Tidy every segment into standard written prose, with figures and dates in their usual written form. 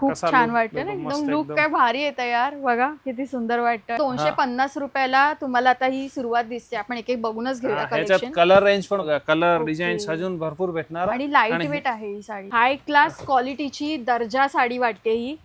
खूप कसा छान look वाटतं ना, बघा, एकदम मस्त लुक एकदम. काय भारी येतं यार. बघा किती सुंदर वाटतं. 250 रुपयाला तुम्हाला आता ही सुरुवात दिसते. आपण एक एक बघूनच घेऊया ह्याच्यात कलेक्शन. कलर रेंज पण बघा, कलर ओके. डिझाईन अजून भरपूर भेटणार आणि लाईट वेट आहे ही साडी. हाय क्लास क्वालिटीची दर्जा साडी वाटते ही.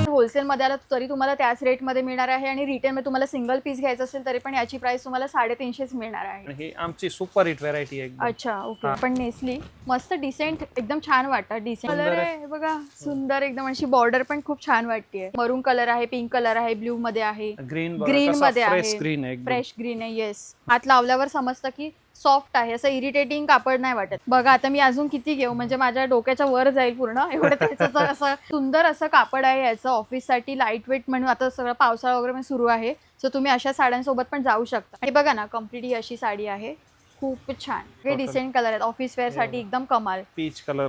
होलसेल मध्ये आला तरी तुम्हाला त्याच रेट मध्ये मिळणार आहे आणि रिटेल मध्ये तुम्हाला सिंगल पीस घ्यायचं असेल तरी पण याची प्राइस तुम्हाला 350 मिळणार आहे. ही आमची सुपर हिट व्हरायटी आहे एकदम. अच्छा ओके. पण नेसली मस्त डिसेंट एकदम छान वाटतं. डिसेंट कलर आहे हे बघा, सुंदर एकदम. अशी बॉर्डर पण खूप छान वाटते. मरून कलर आहे, पिंक कलर आहे, ब्ल्यू मध्ये आहे, ग्रीन ग्रीन मध्ये फ्रेश आहे, ग्रीन आहे एकदम. फ्रेश ग्रीन आहे. येस, हात लावल्यावर समजतं की सॉफ्ट आहे, असं इरिटेटिंग कापड नाही वाटत. बघा आता मी अजून किती घेऊ, म्हणजे माझ्या डोक्याच्या वर जाईल पूर्ण एवढं. त्याचं असं सुंदर असं कापड आहे याचं ऑफिससाठी, लाईट वेट म्हणून. आता सगळं पावसाळा वगैरे पण सुरू आहे, सो तुम्ही अशा साड्यांसोबत पण जाऊ शकता. हे बघा ना, कम्प्लीट ही अशी साडी आहे, खूप छान. हे डिसेंट कलर आहेत ऑफिस वेअर साठी, एकदम कमाल. Peach colour.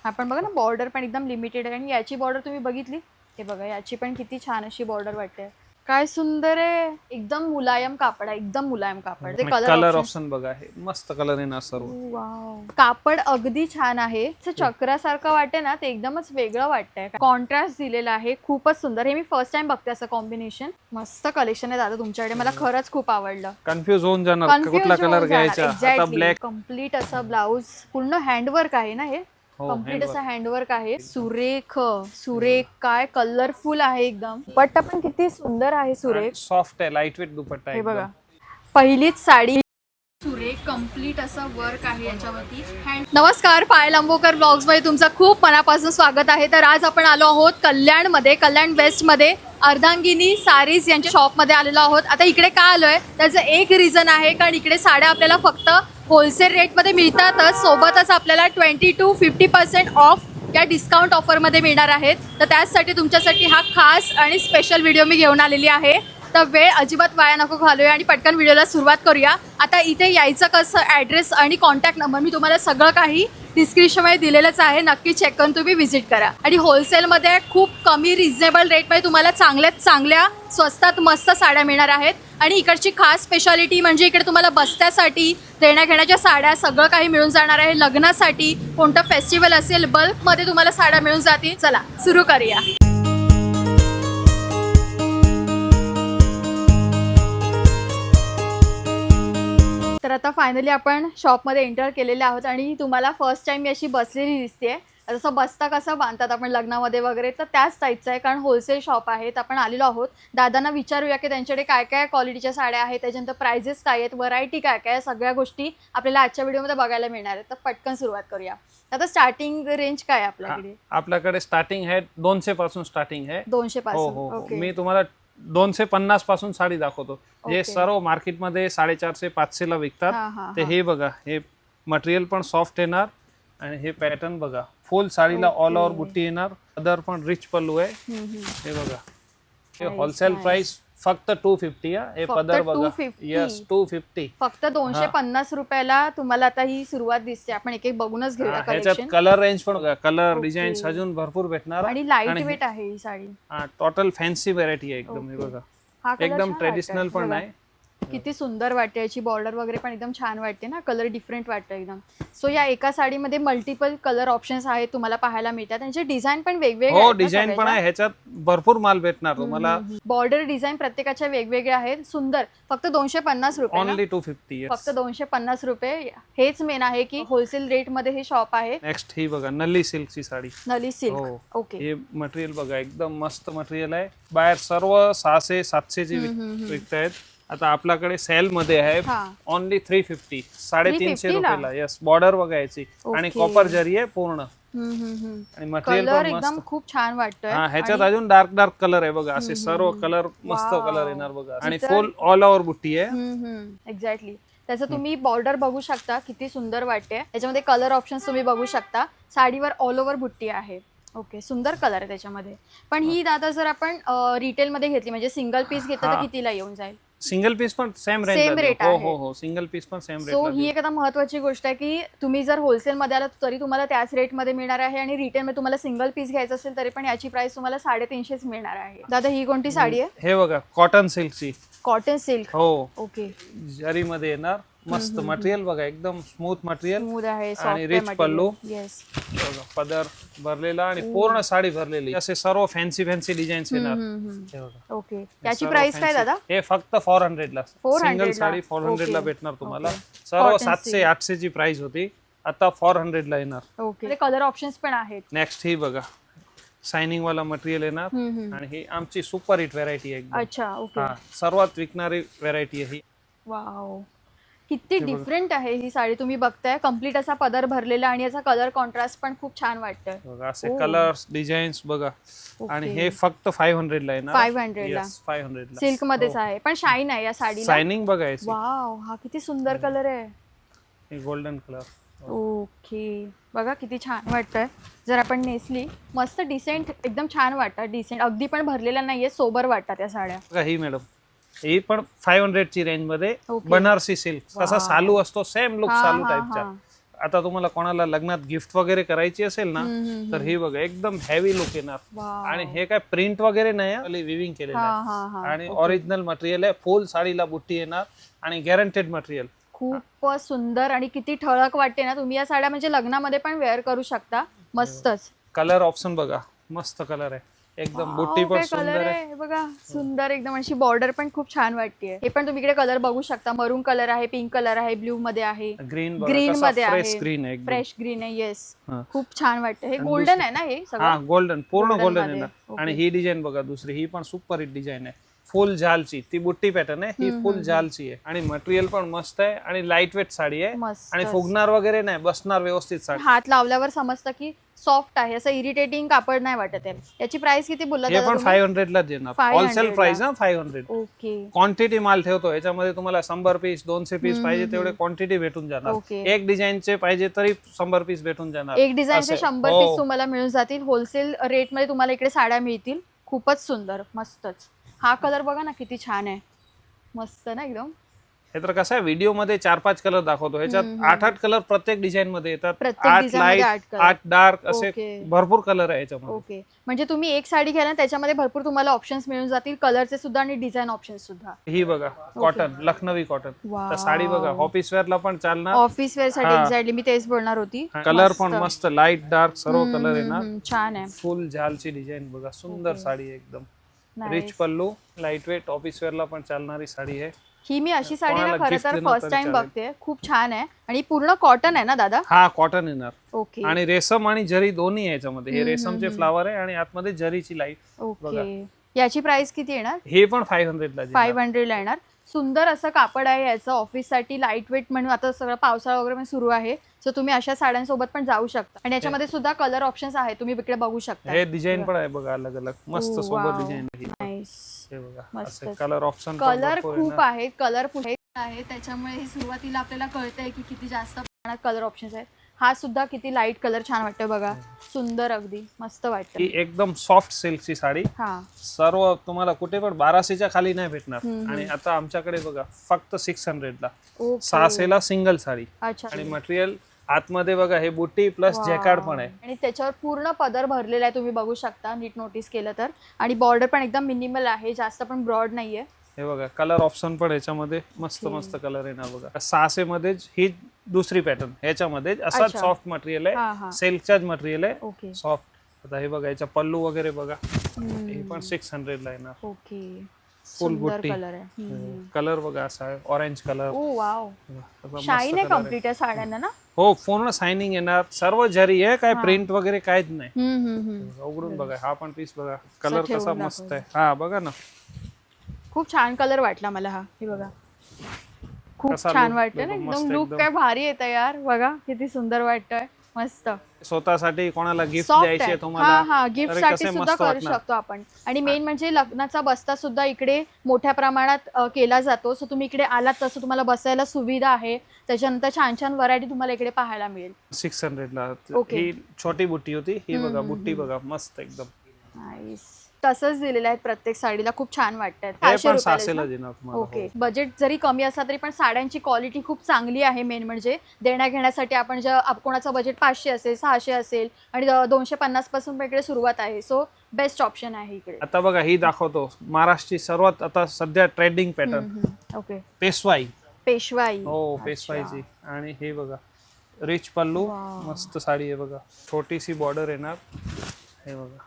आपण बघा ना, बॉर्डर पण एकदम लिमिटेड आहे आणि याची बॉर्डर तुम्ही बघितली, हे बघा याची पण किती छान अशी बॉर्डर वाटते. काय सुंदर आहे, एकदम मुलायम कापड आहे, एकदम मुलायम कापड. कलर ऑप्शन बघा, हे मस्त कलर येणार सर्व. वाव, कापड अगदी छान आहे. चक्रासारखं वाटते ना, ते एकदमच वेगळं वाटतंय. कॉन्ट्रास्ट दिलेला आहे, खूपच सुंदर. हे मी फर्स्ट टाइम बघते असं कॉम्बिनेशन. मस्त कलेक्शन आहे दादा तुमच्याकडे, मला खरंच खूप आवडलं. कन्फ्युज होऊन जाणार कुठला कलर घ्यायचा. आता ब्लॅक. कम्प्लीट असं ब्लाउज, पूर्ण हँडवर्क आहे ना हे. हो, कम्प्लीट असं हँडवर्क आहे. सुरेख सुरेख, काय कलरफुल आहे एकदम. दुपट्टा पण किती सुंदर आहे, सुरेख. सॉफ्ट आहे, लाईट वेट दुपट्टा आहे हे बघा, एकदम. पहिलीच साडी. सुरेख कम्प्लीट असं वर्क आहे याच्यावरती. नमस्कार, पायल अंबोकर ब्लॉग्स मध्ये तुमचं खूप मनापासून स्वागत आहे. तर आज आपण आलो आहोत कल्याणमध्ये, कल्याण वेस्ट मध्ये अर्धांगिनी सारीज यांच्या शॉपमध्ये आलेलो आहोत. आता इकडे का आलोय त्याचं एक रिझन आहे, कारण इकडे साड्या आपल्याला फक्त होलसेल रेटमध्ये मिळतातच, सोबतच आपल्याला 20 to 50% ऑफ या डिस्काउंट ऑफरमध्ये मिळणार आहेत. तर त्याचसाठी तुमच्यासाठी हा खास आणि स्पेशल व्हिडिओ मी घेऊन आलेली आहे. तर वेळ अजिबात वाया नको घालूया आणि पटकन व्हिडिओला सुरुवात करूया. आता इथे यायचं कसं, ॲड्रेस आणि कॉन्टॅक्ट नंबर मी तुम्हाला सगळं काही डिस्क्रिप्शनमध्ये दिलेलंच आहे, नक्की चेक करून तुम्ही व्हिजिट करा. आणि होलसेलमध्ये खूप कमी रिझनेबल रेटमध्ये तुम्हाला चांगल्यात चांगल्या स्वस्तात मस्त साड्या मिळणार आहेत. आणि इकडची खास स्पेशालिटी म्हणजे इकडे तुम्हाला बस्त्यासाठी, देण्याघेण्याच्या साड्या सगळं काही मिळून जाणार आहे. लग्नासाठी, कोणतं फेस्टिवल असेल, बल्कमध्ये तुम्हाला साड्या मिळून जातील. चला सुरू करूया. तर आता फायनली आपण शॉपमध्ये एंटर केलेले आहोत आणि तुम्हाला फर्स्ट टाइम मी अशी बसलेली दिसते. जसं बस्ता कसं बांधतात आपण लग्नामध्ये वगैरे, तर त्याच टाईपचं आहे, कारण होलसेल शॉप आहे. तर आपण आलेलो आहोत. दादांना विचारूया की त्यांच्याकडे काय काय क्वालिटीच्या साड्या आहेत, त्याच्यानंतर प्राइजेस काय आहेत, व्हरायटी काय काय, सगळ्या गोष्टी आपल्याला आजच्या व्हिडिओमध्ये बघायला मिळणार आहेत. तर पटकन सुरुवात करूया. आता स्टार्टिंग रेंज काय आहे आपल्याकडे? आपल्याकडे स्टार्टिंग आहे 200 पासून स्टार्टिंग आहे. 200 पासून. हो. ओके. मी तुम्हाला 250 पासून साडी दाखवतो, जे ओके. सर्व मार्केटमध्ये 450-500 ला हा, विकतात. हा, ते हे बघा, हे मटेरियल पण सॉफ्ट येणार आणि हे पॅटर्न बघा, फुल साडीला ऑल ओव्हर बुट्टी येणार. अदर पण रिच पल्लू आहे. हे बघा, हे होलसेल प्राइस फक्त 250. हे फक्त पदर बघा. 250. यस, 250. फक्त 250 रुपयाला तुम्हाला आता ही सुरुवात दिसते. आपण एक एक बघूनच घेऊया ह्याच्यात कलेक्शन. कलर रेंज पण बघा, कलर ओके. डिझाईन अजून भरपूर भेटणार. आणि लाईट वेट आहे ही साडी. टोटल फॅन्सी व्हरायटी आहे एकदम. हे ओके. बघा, हा कलर एकदम छान ट्रेडिशनल वाटतोय. पण बघा, आहे. किती सुंदर वाटते. याची बॉर्डर वगैरे पण एकदम छान वाटते ना, कलर डिफरंट वाटतं एकदम. सो या एका साडीमध्ये मल्टिपल कलर ऑप्शन्स आहेत, तुम्हाला पाहायला मिळतात. त्यांचे डिझाईन पण वेगवेगळे हो, डिझाईन पण आहे. ह्याच्यात भरपूर माल भेटणार तुम्हाला. बॉर्डर डिझाईन प्रत्येकाच्या वेगवेगळ्या आहेत. सुंदर. फक्त 250 रुपये ना? ओनली 250. फक्त 250 रुपये. हेच मेन आहे की होलसेल रेट मध्ये हे शॉप आहे. नेक्स्ट ही बघा, नल्ली सिल्कची साडी. नली सिल्क. हो. ओके. हे मटेरियल बघा, एकदम मस्त मटेरियल आहे. बाहेर सर्व 600-700 ची विकतायत. आता आपल्याकडे सेल मध्ये आहे हा. ओनली 350, 350 ला? रुपयाला. यस, बॉर्डर बघायची आणि ओके. कॉपर जरी आहे पूर्ण. आणि मटेरियल कलर पण एकदम मस्त. खूप छान वाटतोय. हा, ह्याच्यात अजून डार्क कलर आहे बघा, असे सर्व कलर मस्त वाव. कलर येणार बघा. आणि तर- फुल ऑल ओव्हर बुट्टी आहे. एक्झॅक्टली. त्याचं तुम्ही बॉर्डर बघू शकता, किती सुंदर वाटते. त्याच्यामध्ये कलर ऑप्शन तुम्ही बघू शकता. साडीवर ऑल ओव्हर बुट्टी आहे. ओके, सुंदर कलर आहे त्याच्यामध्ये. पण ही दादा जर आपण रिटेल मध्ये घेतली, म्हणजे सिंगल पीस घेतलं तर हा. कितीला येऊन जाईल? सिंगल पीस पण सेम Same रेंज. rate हो आहे. हो हो, सिंगल पीस पण सेम सो ही रेट. एक आता महत्वाची गोष्ट आहे की तुम्ही जर होलसेल मध्ये आलात तरी तुम्हाला त्याच रेट मध्ये मिळणार आहे आणि रिटेल मध्ये तुम्हाला सिंगल पीस घ्यायचं असेल तरी पण याची प्राइस तुम्हाला 350 मिळणार आहे. दादा ही कोणती साडी आहे? हे बघा, कॉटन सिल्कची. Cotton silk. हो, ओके. जरी मध्ये येणार. मस्त मटेरियल बघा, एकदम स्मूथ मटेरियल स्मूथ आहे, आणि रिच पल्लू येस. बघा, पदर भरलेला आणि पूर्ण साडी भरलेली, असे सर्व फॅन्सी डिझाईन्स येणार हे बघा. ओके, याची सर्व प्राइस काय fancy. दादा? हे फक्त 400 ला, 400 सिंगल ला. साडी 400 ला Okay. भेटणार तुम्हाला. Okay. सर्व Cotton 700-800 ची प्राइस होती, आता 400 ला येणार. ओके, कलर ऑप्शन्स पण आहेत. नेक्स्ट ही बघा, शायनिंग वाला मटेरियल येणार आणि ही आमची सुपर हिट व्हेरायटी आहे एकदम. अच्छा, ओके. हा, सर्वात विकणारी व्हेरायटी आहे ही. वाव, किती डिफरंट आहे ही साडी. तुम्ही बघताय कम्प्लीट असा पदर भरलेला आणि याचा कलर कॉन्ट्रास्ट पण खूप छान वाटतंय. बघा, असे कलर्स डिझाईन्स बघा. आणि हे फक्त 500 ला येणार. 500 ला. 500 ला सिल्क मध्येच आहे, पण शाईन आहे या साडीला. शायनिंग बघा याची. वाव, हा किती सुंदर कलर आहे. हे गोल्डन कलर. ओके, बघा किती छान वाटतंय. जर आपण नेसली मस्त डिसेंट, एकदम छान वाटतं. डिसेंट, अगदी पण भरलेल्या नाहीये, सोबर वाटतात या साड्या. बघा ही मॅडम, ही पण 500 ची रेंज मध्ये Okay. बनारसी सिल्क, कसा सालू असतो सेम लुक हा, सालू हा, टाइपचा. हा. आता तुम्हाला कोणाला लग्नात गिफ्ट वगैरे करायची असेल ना, तर ही बघा एकदम हेवी लुक येणार. वाव. आणि हे काय प्रिंट वगैरे नाही, विविंग केलेलं हा, आहे. हा, हा. आणि ओरिजिनल मटेरियल आहे, फुल साडीला बुट्टी येणार आणि गॅरंटेड मटेरियल. खूप सुंदर आणि किती ठळक वाटते ना. तुम्ही या साड्या म्हणजे लग्नामध्ये पण वेअर करू शकता. मस्तच. कलर ऑप्शन बघा, मस्त कलर आहे एकदम, बुट्टी पण कलर सुंदर आहे. आहे बघा, सुंदर एकदम. अशी बॉर्डर पण खूप छान वाटते. हे पण तुम्ही इकडे कलर बघू शकता. मरून कलर आहे, पिंक कलर आहे, ब्ल्यू मध्ये आहे, ग्रीन ग्रीन मध्ये फ्रेश आहे, ग्रीन आहे एकदम. फ्रेश ग्रीन आहे. येस, हा. खूप छान वाटतं. हे गोल्डन आहे ना हे हा, सगळं? गोल्डन, पूर्ण Golden गोल्डन मध्ये. येणार. आणि ही डिझाईन बघा दुसरी, ही पण सुपर हिट डिझाईन आहे, फुल झालची. ती बुट्टी पॅटर्न आहे, ही फुल झालची आहे. आणि मटेरियल पण मस्त आहे आणि लाईट वेट साडी आहे. मस्त. आणि फुगणार वगैरे नाही, बसणार व्यवस्थित साडी. हात लावल्यावर समजतं की सॉफ्ट आहे, असं इरिटेटिंग कापड नाही वाटत आहे. याची प्राइस किती बोलला हे पण 500 ला देणार. 500 होलसेल ला. प्राइस हा 500. ओके, क्वांटिटी माल ठेवतो याच्यामध्ये, तुम्हाला 100 पीस 200 पीस पाहिजे तेवढे क्वांटिटी भेटून जाणार. Okay. एक डिझाईनचे पाहिजे तरी 100 पीस भेटून जाणार. एक डिझाईनचे असे. 100 हो. पीस तुम्हाला मिळून जातील. होलसेल रेट मध्ये तुम्हाला इकडे साड्या मिळतील. खूपच सुंदर, मस्तच. हा कलर बघा ना किती छान आहे, मस्त ना एकदम. हे तर कसं आहे, व्हिडिओ मध्ये 4-5 कलर दाखवतो, ह्याच्यात 8-8 कलर प्रत्येक डिझाईन मध्ये येतात. प्रत्येक 8 design मध्ये 8 लाईट, color. 8 डार्क, असे Okay. भरपूर कलर आहे याच्यामध्ये. ओके, म्हणजे तुम्ही एक साडी घ्याल ना, त्याच्यामध्ये भरपूर तुम्हाला ऑप्शन्स मिळून जातील, कलरचे सुद्धा आणि डिझाईन ऑप्शन्स सुद्धा. ही बघा कॉटन, लखनवी कॉटन. Wow. तर साडी बघा ऑफिस वेअर ला पण चालणार. ऑफिस वेअर साठी हा. एक्झॅक्टली मी तेच बोलणार होती. कलर पण मस्त, लाईट डार्क सर्व कलर येणार. छान आहे. फुल झालची डिझाईन बघा, सुंदर साडी आहे एकदम. Nice. रिच पल्लू, लाईट वेट, ऑफिस वेअर ला पण चालणारी साडी आहे. ही मी अशी साडी ना कोणाला खरं gift तर देणं फर्स्ट तरी टाइम चालेल. बघते. खूप छान आहे आणि पूर्ण कॉटन आहे ना दादा? हा, कॉटन येणार. ओके, आणि रेशम आणि जरी दोन्ही आहे याच्यामध्ये. हे रेशमचे फ्लावर आहे आणि आतमध्ये जरीची लाईट. ओके. याची प्राइस किती येणार? हे पण 500 ला देणार. 500 ला येणार. सुंदर असं कापड आहे याचं, ऑफिससाठी लाईट वेट म्हणून. आता सगळं पावसाळा वगैरे पण सुरू आहे, सो तुम्ही अशा साड्यांसोबत पण जाऊ शकता. आणि याच्यामध्ये सुद्धा कलर ऑप्शन्स आहेत, तुम्ही इकडे बघू शकता. हे डिझाईन पण आहे बघा, अलग अलग मस्त सोबत wow. डिझाईन आहे. नाईस. हे बघा, मस्त. असे कलर ऑप्शन कलर खूप आहेत, कलरफुल आहे, त्याच्यामुळे हे सुरुवातीला आपल्याला कळतंय की किती जास्त प्रमाणात कलर ऑप्शन्स आहेत. हा सुद्धा किती लाईट कलर छान वाटतं बघा, सुंदर, अगदी मस्त वाटतं. ही एकदम सॉफ्ट सिल्कची साडी. हा, सर्व तुम्हाला कुठे पण 1200च्या खाली नाही भेटणार. आणि आता आमच्याकडे बघा फक्त 600 ला, ओके. 600 ला सिंगल साडी. अच्छा. आणि मटेरियल आतमध्ये बघा, हे बुट्टी प्लस जॅकार्ड पण आहे. आणि त्याच्यावर पूर्ण पदर भरलेला आहे, तुम्ही बघू शकता नीट नोटीस केलं तर. आणि बॉर्डर पण एकदम मिनिमल आहे, जास्त पण ब्रॉड नाहीये. हे बघा, कलर ऑप्शन पण याच्यामध्ये मस्त मस्त कलर येणार बघा. 600 मध्येच ही दुसरी पॅटर्न, ह्याच्यामध्ये असाच अच्छा. सॉफ्ट मटेरियल हा, आहे, हा. सिल्कचाच मटेरियल आहे, ओके. सॉफ्ट. आता हे बघा, याचा पल्लू वगैरे बघा, हे पण 600 ला येणार. ओके, फुल सुंदर बुट्टी. कलर आहे. कलर बघा असा आहे, ऑरेंज कलर. ओ वाव, मस्त शाईन आहे color कम्प्लीट आहे साड्यांना ना. हो, पूर्ण शायनिंग येणार, सर्व जरी आहे, काय प्रिंट वगैरे काहीच नाही. उघडून बघा, हा पण पीस बघा, कलर कसा ठेवून मस्त आहे. हा बघा ना, खूप छान कलर वाटला मला हा. हे बघा, खूप कसा छान look वाटतं ना, एकदम एकदम मस्त, लुक एकदम. काय भारी येतं यार. बघा किती सुंदर वाटतंय, मस्त. स्वतःसाठी कोणाला गिफ्ट सॉफ्ट द्यायची आहे. आहे हा तुम्हाला, हा, गिफ्ट तरी साठी कसे सुद्धा मस्त करू वाटणार. शकतो आपण. आणि मेन म्हणजे लग्नाचा बस्ता सुद्धा इकडे मोठ्या प्रमाणात केला जातो. सो तुम्ही इकडे आलात तसं तुम्हाला बसायला सुविधा आहे. त्याच्यानंतर छान छान व्हरायटी तुम्हाला इकडे पाहायला मिळेल. 600 ला. Okay. ही छोटी बुट्टी होती, ही बघा बुट्टी बघा, मस्त एकदम. नाईस. तसंच दिलेलं आहे प्रत्येक साडीला, खूप छान वाटतात. हे पण 600 ला देणार तुम्हाला. ओके. बजेट जरी कमी असला तरी पण साड्यांची क्वालिटी खूप चांगली आहे. मेन म्हणजे देण्या घेण्यासाठी आपण कोणाचं बजेट 500 असेल, 600 असेल आणि 250 पासून इकडे सुरुवात आहे. सो बेस्ट ऑप्शन आहे इकडे. आता बघा, ही दाखवतो महाराष्ट्रची सर्वात आता सध्या ट्रेंडिंग पॅटर्न, ओके. पेशवाई. पेशवाई. हो पेशवाईची. आणि हे बघा रिच पल्लू, Wow. मस्त साडी आहे बघा, छोटीशी बॉर्डर येणार. हे बघा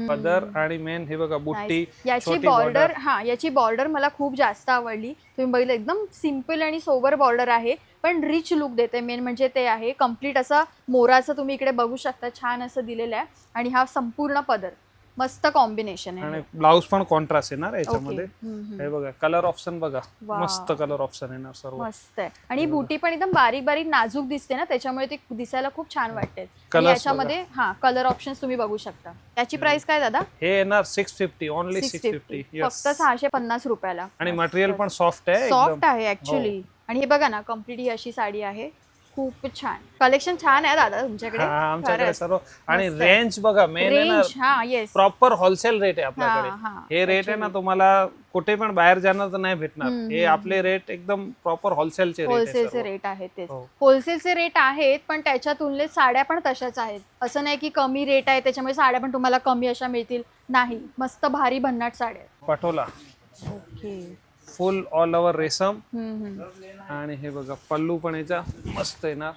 पदर आणि मेन हे बघा बुट्टी, Nice. याची छोटी बॉर्डर, हा याची बॉर्डर मला खूप जास्त आवडली. तुम्ही बघितलं एकदम सिम्पल आणि सोबर बॉर्डर आहे, पण रिच लुक देते. मेन म्हणजे ते आहे कम्प्लीट असा मोराचं तुम्ही इकडे बघू शकता, छान असं दिलेलं आहे. आणि हा संपूर्ण पदर मस्त कॉम्बिनेशन आहे. आणि ब्लाऊज पण कॉन्ट्रास्ट येणार याच्यामध्ये. Okay. हे बघा कलर ऑप्शन बघा, Wow. मस्त कलर ऑप्शन येणार सर्व. मस्त आहे. आणि बुटी पण एकदम बारीक बारीक नाजूक दिसते ना, त्याच्यामुळे ती दिसायला खूप छान वाटते. आणि Colours याच्यामध्ये हा कलर ऑप्शन्स तुम्ही बघू शकता. याची प्राइस काय दादा? हे येणार 650, ओनली 650. फक्त 650 रुपयाला. आणि मटेरियल पण सॉफ्ट आहे, सॉफ्ट आहे ऍक्च्युली. आणि हे बघा ना, कम्प्लीट ही अशी साडी आहे, खूप छान कलेक्शन. छान आहे दादा तुमच्याकडे. हा, आमच्याकडे खरंच. सर्व. आणि मस्त आहे. रेंज बघा, मेन आहे ना रेंज, हा येस, प्रॉपर होलसेल रेट आहे आपल्याकडे. हा, हा, हे रेट आहे ना तुम्हाला कुठे पण बाहेर जाणार तर नाही भेटणार. हे आपले रेट एकदम प्रॉपर होलसेलचे रेट आहे. होलसेलचे रेट आहेत तेच. हो. होलसेलचे रेट आहेत, पण त्याच्या तुलनेत साड्या पण तशाच आहेत. असं नाही की कमी रेट आहे त्याच्यामुळे साड्या पण तुम्हाला कमी अशा मिळतील, नाही. मस्त भारी भन्नाट साड्या आहेत. पटोला ओके. फुल ऑल ओव्हर रेशम. आणि हे बघा पल्लू पण याचा मस्त येणार,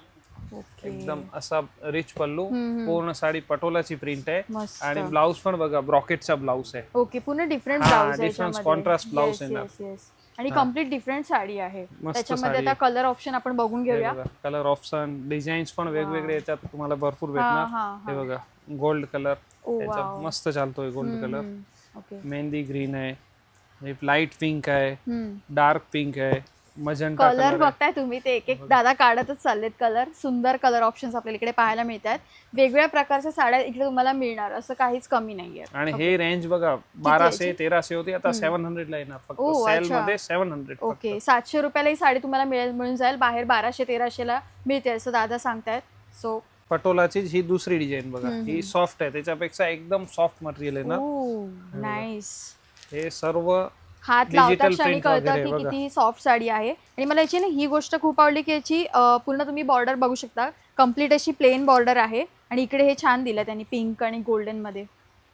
एकदम असा रिच पल्लू. पूर्ण साडी पटोलाची प्रिंट आहे. मस्त. आणि ब्लाऊज पण बघा ब्रॉकेटचा ब्लाऊज आहे. ओके, पूर्ण डिफरंट हा, ब्लाऊज आहे different याच्यामध्ये. contrast blouse आहे ना. Yes, yes, yes. आणि कम्प्लीट डिफरंट साडी आहे. मस्त त्याच्यामध्ये साडी आता कलर ऑप्शन आपण बघून घेऊया. कलर ऑप्शन, डिझाईन्स पण वेगवेगळे याच्यात तुम्हाला भरपूर हा, भेटणार. हा, हे बघा गोल्ड कलर Oh, याचा wow. मस्त चालतोय, gold colour. Okay. Mehndi green आहे, लाईट पिंक आहे, डार्क पिंक आहे, मजंटा कलर कलर आहे. बघताय तुम्ही, ते एक एक दादा काढतच चाललेत कलर. सुंदर कलर ऑप्शन्स आपल्याला इकडे पाहायला मिळतात. वेगवेगळ्या प्रकारच्या साड्या इकडे तुम्हाला मिळणार, असं काहीच कमी नाहीये. आणि हे रेंज बघा 1200-1300 होती, आता 700 ला येणार फक्त. Oh, सेल अच्छा. मध्ये 700 फक्त. ओके, 700 रुपयाला ही साडी तुम्हाला मिळून जाईल. बाहेर 1200-1300 ला मिळते असं दादा सांगतायत. सो पटोलाची ही दुसरी डिझाईन बघा, ही सॉफ्ट आहे, त्याच्यापेक्षा एकदम सॉफ्ट मटेरियल आहे ना. नाईस. हे सर्व हात लावता digital क्षणी print कळतं वगैरे की बघा. किती सॉफ्ट साडी आहे. आणि मला याची ना ही गोष्ट खूप आवडली की याची पूर्ण तुम्ही बॉर्डर बघू शकता, कम्प्लीट अशी प्लेन बॉर्डर आहे. आणि इकडे हे छान दिलं त्यांनी पिंक आणि गोल्डन मध्ये,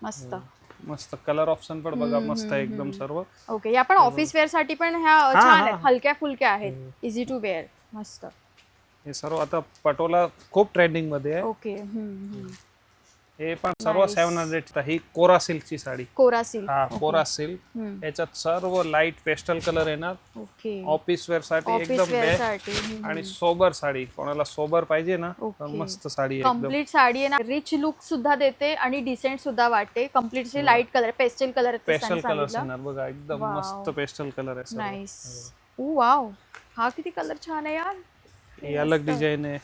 मस्त. मस्त कलर ऑप्शन पण बघा, मस्त आहे एकदम सर्व. ओके, या पण ऑफिस वेअर साठी पण ह्या छान आहेत, हलक्या फुलक्या आहेत, इझी टू वेअर, मस्त. हे सर्व आता पटोला खूप ट्रेंडिंग मध्ये आहे. ओके. हे पण सर्व 700. ही कोरा सिल्कची साडी. कोरा सिल्क. हा, कोरा सिल्क. याच्यात सर्व लाईट पेस्टल कलर येणार. ओके. ऑफिस वेअर साठी ऑफिस एकदम वेअर बेस्ट. साठी आणि सोबर साडी, कोणाला सोबर पाहिजे ना तर ओके. मस्त साडी आहे एकदम. कम्प्लीट साडी आहे ना, रिच लुक सुद्धा देते आणि डिसेंट सुद्धा वाटते. कम्प्लीट असे light colour, pastel colour, pastel colour येणार बघा, एकदम Wow. मस्त पेस्टल कलर आहे सर्व. नाईस. ओ वाव, हा किती कलर छान आहे यार. ही अलग डिझाईन आहे.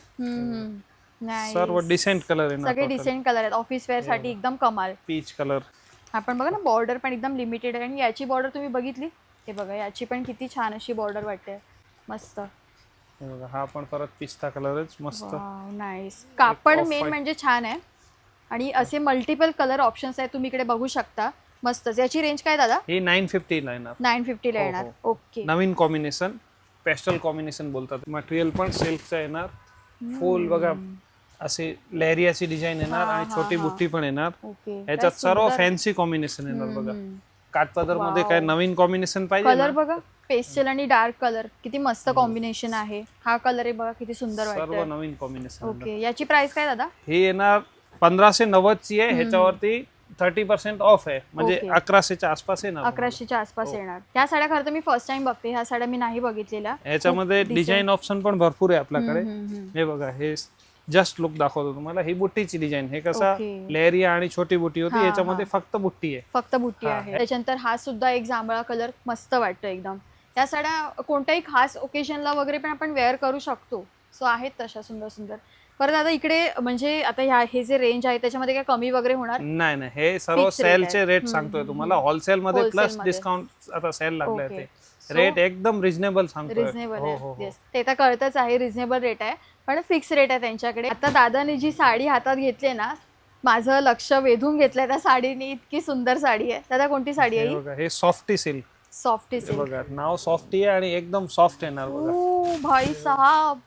नाईस. सर्व डिसेंट कलर येणार. सगळे डिसेंट कलर आहेत ऑफिस वेअर साठी, एकदम कमाल. Peach colour. आपण बघा ना, बॉर्डर पण एकदम लिमिटेड आहे. आणि याची बॉर्डर तुम्ही बघितली, हे बघा याची पण किती छान अशी बॉर्डर वाटते, मस्त. हा पण परत पिस्ता कलरच मस्त. नाईस. कापड off मेन white. म्हणजे छान आहे. आणि असे मल्टिपल कलर ऑप्शन्स आहेत, तुम्ही इकडे बघू शकता, मस्तच. याची रेंज काय दादा? ही 950 ला येणार. 950 ला हो, येणार. हो. ओके. नवीन कॉम्बिनेशन, पेस्टल कॉम्बिनेशन बोलतात. मटेरियल पण सिल्कचं येणार. फुल बघा असे लेरियाची डिझाईन येणार आणि छोटी बुट्टी पण येणार. ओके. याच्यात सर्व फॅन्सी कॉम्बिनेशन येणार बघा. काठपदर मध्ये काय नवीन कॉम्बिनेशन पाहिजे कलर ना, बघा, पेस्टल आणि डार्क कलर, किती मस्त कॉम्बिनेशन आहे. हा कलर आहे बघा, किती सुंदर सर्व वाटतंय. नवीन कॉम्बिनेशन. ओके, याची प्राइस काय दादा? हे येणार 1590 ची आहे. ह्याच्यावरती 30% ऑफ आहे, म्हणजे ओके. 1100च्या आसपास आहे ना. 1100च्या आसपास येणार. ह्या साड्या खरं तर मी फर्स्ट टाइम बघते, ह्या साड्या मी नाही बघितलेल्या. याच्यामध्ये डिझाईन ऑप्शन पण भरपूर आहे आपल्याकडे. हे बघा, हे जस्ट लुक दाखवतो तुम्हाला. ही बुट्टीची डिझाईन. हे कसा ओके. लेरिया आणि छोटी बुट्टी होती, याच्यामध्ये फक्त बुट्टी आहे. फक्त बुट्टी आहे. त्याच्यानंतर हा सुद्धा एक जांभळा कलर मस्त वाटतो एकदम. त्या साड्या कोणत्याही खास ओकेशनला वगैरे पण आपण वेअर करू शकतो. सो आहेत तशा सुंदर सुंदर. परत आता इकडे म्हणजे आता हे जे रेंज आहे त्याच्यामध्ये काय कमी वगैरे होणार नाही? नाही, हे सर्व Fixed rate सेलचे आहे. रेट सांगतोय तुम्हाला. होलसेल मध्ये Wholesale प्लस मध्ये. डिस्काउंट आता सेल लागलाय. Okay. ते रेट एकदम रिजनेबल सांगतोय. रिझनेबल हो, हो, आहे. हो. Yes. ते तर कळतच आहे, रिझनेबल रेट आहे, पण फिक्स रेट आहे त्यांच्याकडे. आता दादाने जी साडी हातात घेतली ना, माझं लक्ष वेधून घेतलंय त्या साडीने. इतकी सुंदर साडी आहे. दादा कोणती साडी हे आहे? बघा, हे सॉफ्टी सिल्क. सॉफ्टी हे सिल्क. बघा, नाव सॉफ्टी आहे आणि एकदम सॉफ्ट येणार बघा. ओ भाई साहब,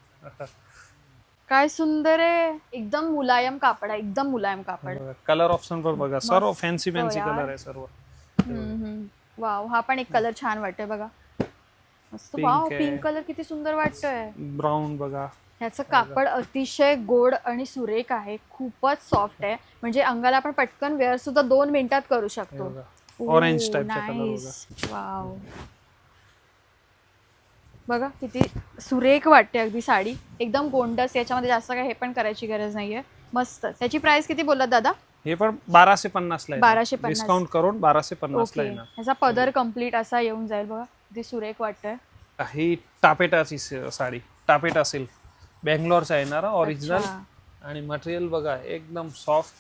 काय सुंदर आहे. एकदम मुलायम कापड आहे, एकदम मुलायम कापड. कलर ऑप्शन पण बघा, सर्व फॅन्सी यार. कलर आहे सर्व. वाव, हा पण एक कलर छान वाटतोय बघा, मस्त. Pink वाव, आहे. पिंक कलर किती सुंदर वाटतोय. ब्राऊन बघा. ह्याचं कापड अतिशय गोड आणि सुरेख आहे, खूपच सॉफ्ट आहे, म्हणजे अंगाला आपण पटकन वेअर सुद्धा 2 मिनिटात करू हे शकतो. बघा ऑरेंज टाइपचा कलर बघा. नाईस. वाव, बघा किती सुरेख वाटते अगदी साडी, एकदम गोंडस. याच्यामध्ये जास्त काय हे पण करायची गरज नाहीये. मस्त. त्याची प्राइस किती बोललात दादा? हे पण 1250 ला 1250. डिस्काउंट करून 1250 ला ओके. येणार. ह्याचा पदर कम्प्लीट असा येऊन जाईल बघा, किती सुरेख वाटतंय. ही टापेटाची साडी, टापेटा सिल्क बेंगलोरचा येणार ओरिजिनल. अच्छा. आणि मटेरियल बघा एकदम सॉफ्ट.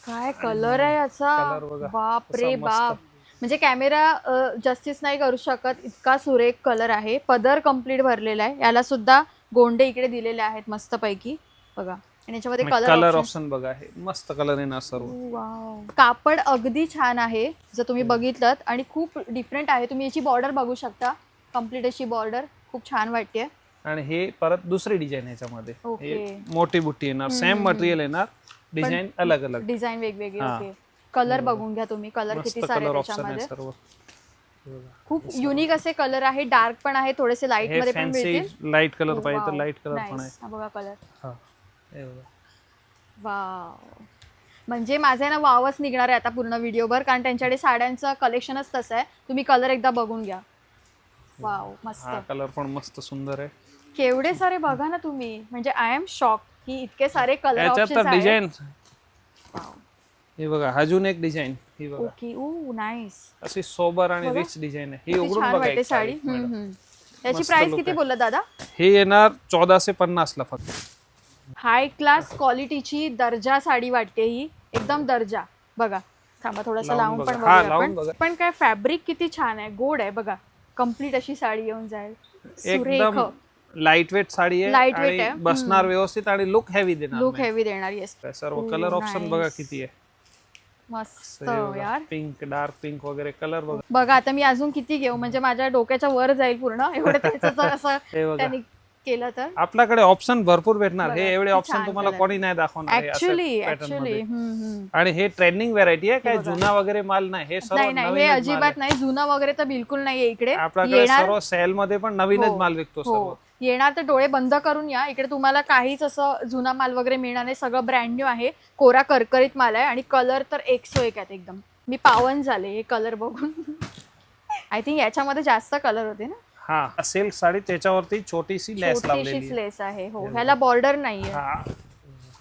काय कलर आहे याचा, कलर बघा. बाप रे असा मस्त. बाप. म्हणजे कॅमेरा जस्टिस नाही करू शकत, इतका सुरेख कलर आहे. पदर कम्प्लीट भरलेला आहे, याला सुद्धा गोंडे इकडे दिलेले आहेत मस्त पैकी बघा. आणि याच्यामध्ये कलर कलर ऑप्शन बघा, हे मस्त कलर येणार सर्व. वाव, कापड अगदी छान आहे जर तुम्ही बघितलं, आणि खूप डिफरंट आहे. तुम्ही याची बॉर्डर बघू शकता, कम्प्लीट अशी बॉर्डर खूप छान वाटते. आणि हे परत दुसरी डिझाईन याच्यामध्ये. ओके. हे मोठी बुट्टी येणार, सेम मटेरियल येणार, डिझाईन अलग अलग. डिझाईन वेगवेगळी. हा. ओके. कलर बघून घ्या तुम्ही, कलर मस्त किती सारे कलर ऑप्शन आहे त्याच्यामध्ये. सर्व. हे बघा. खूप युनिक असे कलर आहे, डार्क पण आहे, थोडेसे लाईट हे मध्ये पण फॅन्सी मिळतील. लाईट कलर पाहिजे तर वाव, लाईट कलर पण nice. आहे. हा बघा कलर. हा हे बघा. वाव, म्हणजे माझे ना वावच निघणार आहे आता पूर्ण व्हिडिओभर, कारण त्यांच्याकडे साड्यांचं कलेक्शनच तसं आहे. तुम्ही कलर एकदा बघून घ्या. वाव, मस्त. हा कलर पण मस्त सुंदर आहे. केवढे सारे बघा ना तुम्ही, म्हणजे आय एम शॉक की इतके सारे कलर याच्यात ऑप्शन्स तर आहेत. Design wow. हे बघा, अजून एक डिझाईन ही बघा. ओके. नाईस. अशी सोबर आणि बघा. रिच डिझाईन आहे. ही किती उघडून छान बघा वाटते एक साडी. साडी, मॅडम. याची मस्त प्राइस look किती आहे. बोलला दादा? हे येणार 1450 ला फक्त. हाय क्लास क्वालिटीची दर्जा साडी वाटते ही, एकदम दर्जा. बघा, थांबा थोडंसं लावून लावून बघा. पण हा, बघूया लावून आपण. बघा. पण काय फॅब्रिक किती छान आहे, गोड आहे बघा. कम्प्लीट अशी साडी येऊन जाईल, एकदम सुरेख, लाईट वेट साडी आहे. Lightweight आणि आहे. बसणार व्यवस्थित आणि लुक हेवी देणार. लुक हेवी देणार. येस, सर्व कलर ऑप्शन बघा nice. किती आहे. मस्त यार. पिंक, डार्क पिंक वगैरे कलर बघा. बघा आता मी अजून किती घेऊ, म्हणजे माझ्या डोक्याच्या वर जाईल पूर्ण एवढं त्याचं जर असं हे बघा. त्यांनी केलं तर. आपल्याकडे ऑप्शन भरपूर भेटणार. बघा, हे एवढे किती ऑप्शन छान तुम्हाला color. कोणी नाही दाखवणार हे अशा ऍक्च्युली pattern मध्ये. ऍक्च्युली आणि हे ट्रेंडिंग व्हरायटी आहे, काय बघा. जुना वगैरे माल नाही. हे सर्व नाही नाही, हे नवीनच माल अजिबात आहे. नाही, जुनं वगैरे तर बिलकुल नाहीये इकडे. आपल्याकडे येणार सर्व सेल मध्ये पण नवीनच हो, माल विकतो सर्व. हो, येणार तर डोळे बंद करून या. इकडे तुम्हाला काहीच असं जुना माल वगैरे मिळणार नाही, सगळं ब्रँड न्यू आहे, कोरा करकरीत माल आहे. आणि कलर तर 101 आहेत एकदम. मी पावन झाले हे कलर बघून. आय थिंक याच्यामध्ये जास्त कलर होते ना. हा सिल्क साडी, त्याच्यावरती छोटीशी लेस लावलेली छोटीशीच आहे. लेस आहे. हो, ह्याला बॉर्डर नाहीये. हा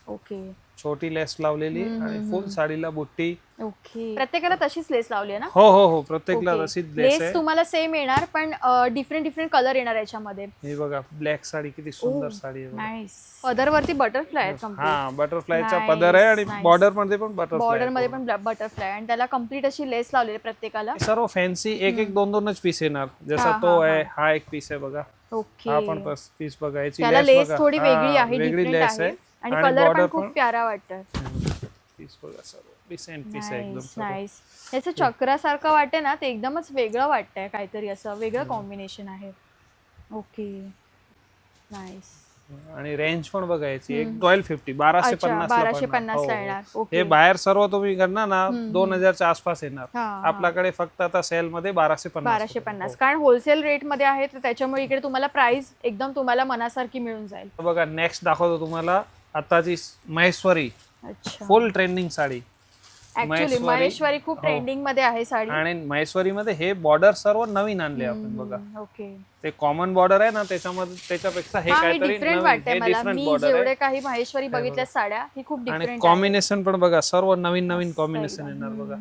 ओके. छोटी लेस लावलेली आणि फुल साडीला बुट्टी. ओके. प्रत्येकाला तशीच लेस लावली आहे ना? हो हो हो, प्रत्येकला तशीच लेस लेस आहे. तुम्हाला सेम येणार, पण डिफरंट डिफरंट कलर येणार याच्यामध्ये. हे बघा, ब्लॅक साडी किती सुंदर साडी आहे बघा. नाईस. पदरवरती बटरफ्लाय आहे कम्प्लीट. हा बटरफ्लायचा Nice, पदर आहे आणि nice. बॉर्डर मध्ये पण बॉर्डर बटरफ्लाय. मध्ये पण बटरफ्लाय, आणि त्याला कम्प्लीट अशी लेस लावलेली आहे प्रत्येकाला. सर्व फॅन्सी एक एक दोन दोनच पीस येणार. जसा हा, तो हा, आहे, हा एक पीस आहे बघा. ओके. हा पण पीस बघा. याची त्याला लेस बघा. थोडी हा, वेगळी आहे, वेगळी डिफरंट लेस आहे, आहे. आणि आणि कलर border पण खूप प्यारा वाटतं. पीस बघा, सर्व डिसेंट पीस आहे एकदम. Nice nice. याचं चक्रासारखं वाटते ना, ते एकदमच वेगळं वाटतंय, काहीतरी असं वेगळं कॉम्बिनेशन आहे. ओके. नाईस. आणि रेंज पण बघा याची एक 1250 1250 ला 1250 ला येणार. हो. ओके. हे बाहेर सर्व तुम्ही करणार ना 2000च्या आसपास येणार. हा, आपल्याकडे फक्त आता सेल मध्ये 1250. 1250, कारण होलसेल रेट मध्ये आहे, तर त्याच्यामुळे इकडे तुम्हाला प्राइस एकदम तुम्हाला मनासारखी मिळून जाईल. बघा नेक्स्ट दाखवतो तुम्हाला आताची महेश्वरी अच्छा. फुल ट्रेंडिंग साडी. ऍक्च्युली महेश्वरी खूप हो. ट्रेंडिंग मध्ये आहे साडी. आणि महेश्वरी मध्ये हे बॉर्डर सर्व नवीन आणले आपण बघा. ओके. ते कॉमन बॉर्डर आहे ना, त्याच्यामध्ये त्याच्यापेक्षा हे हा, हे काहीतरी डिफरंट नवीन, वाटतंय हे मला. डिफरंट मी बॉर्डर जेवढे आहे. काही महेश्वरी बघितल्या साड्या, ही खूप आणि डिफरंट कॉम्बिनेशन पण बघा, सर्व नवीन नवीन कॉम्बिनेशन येणार बघा.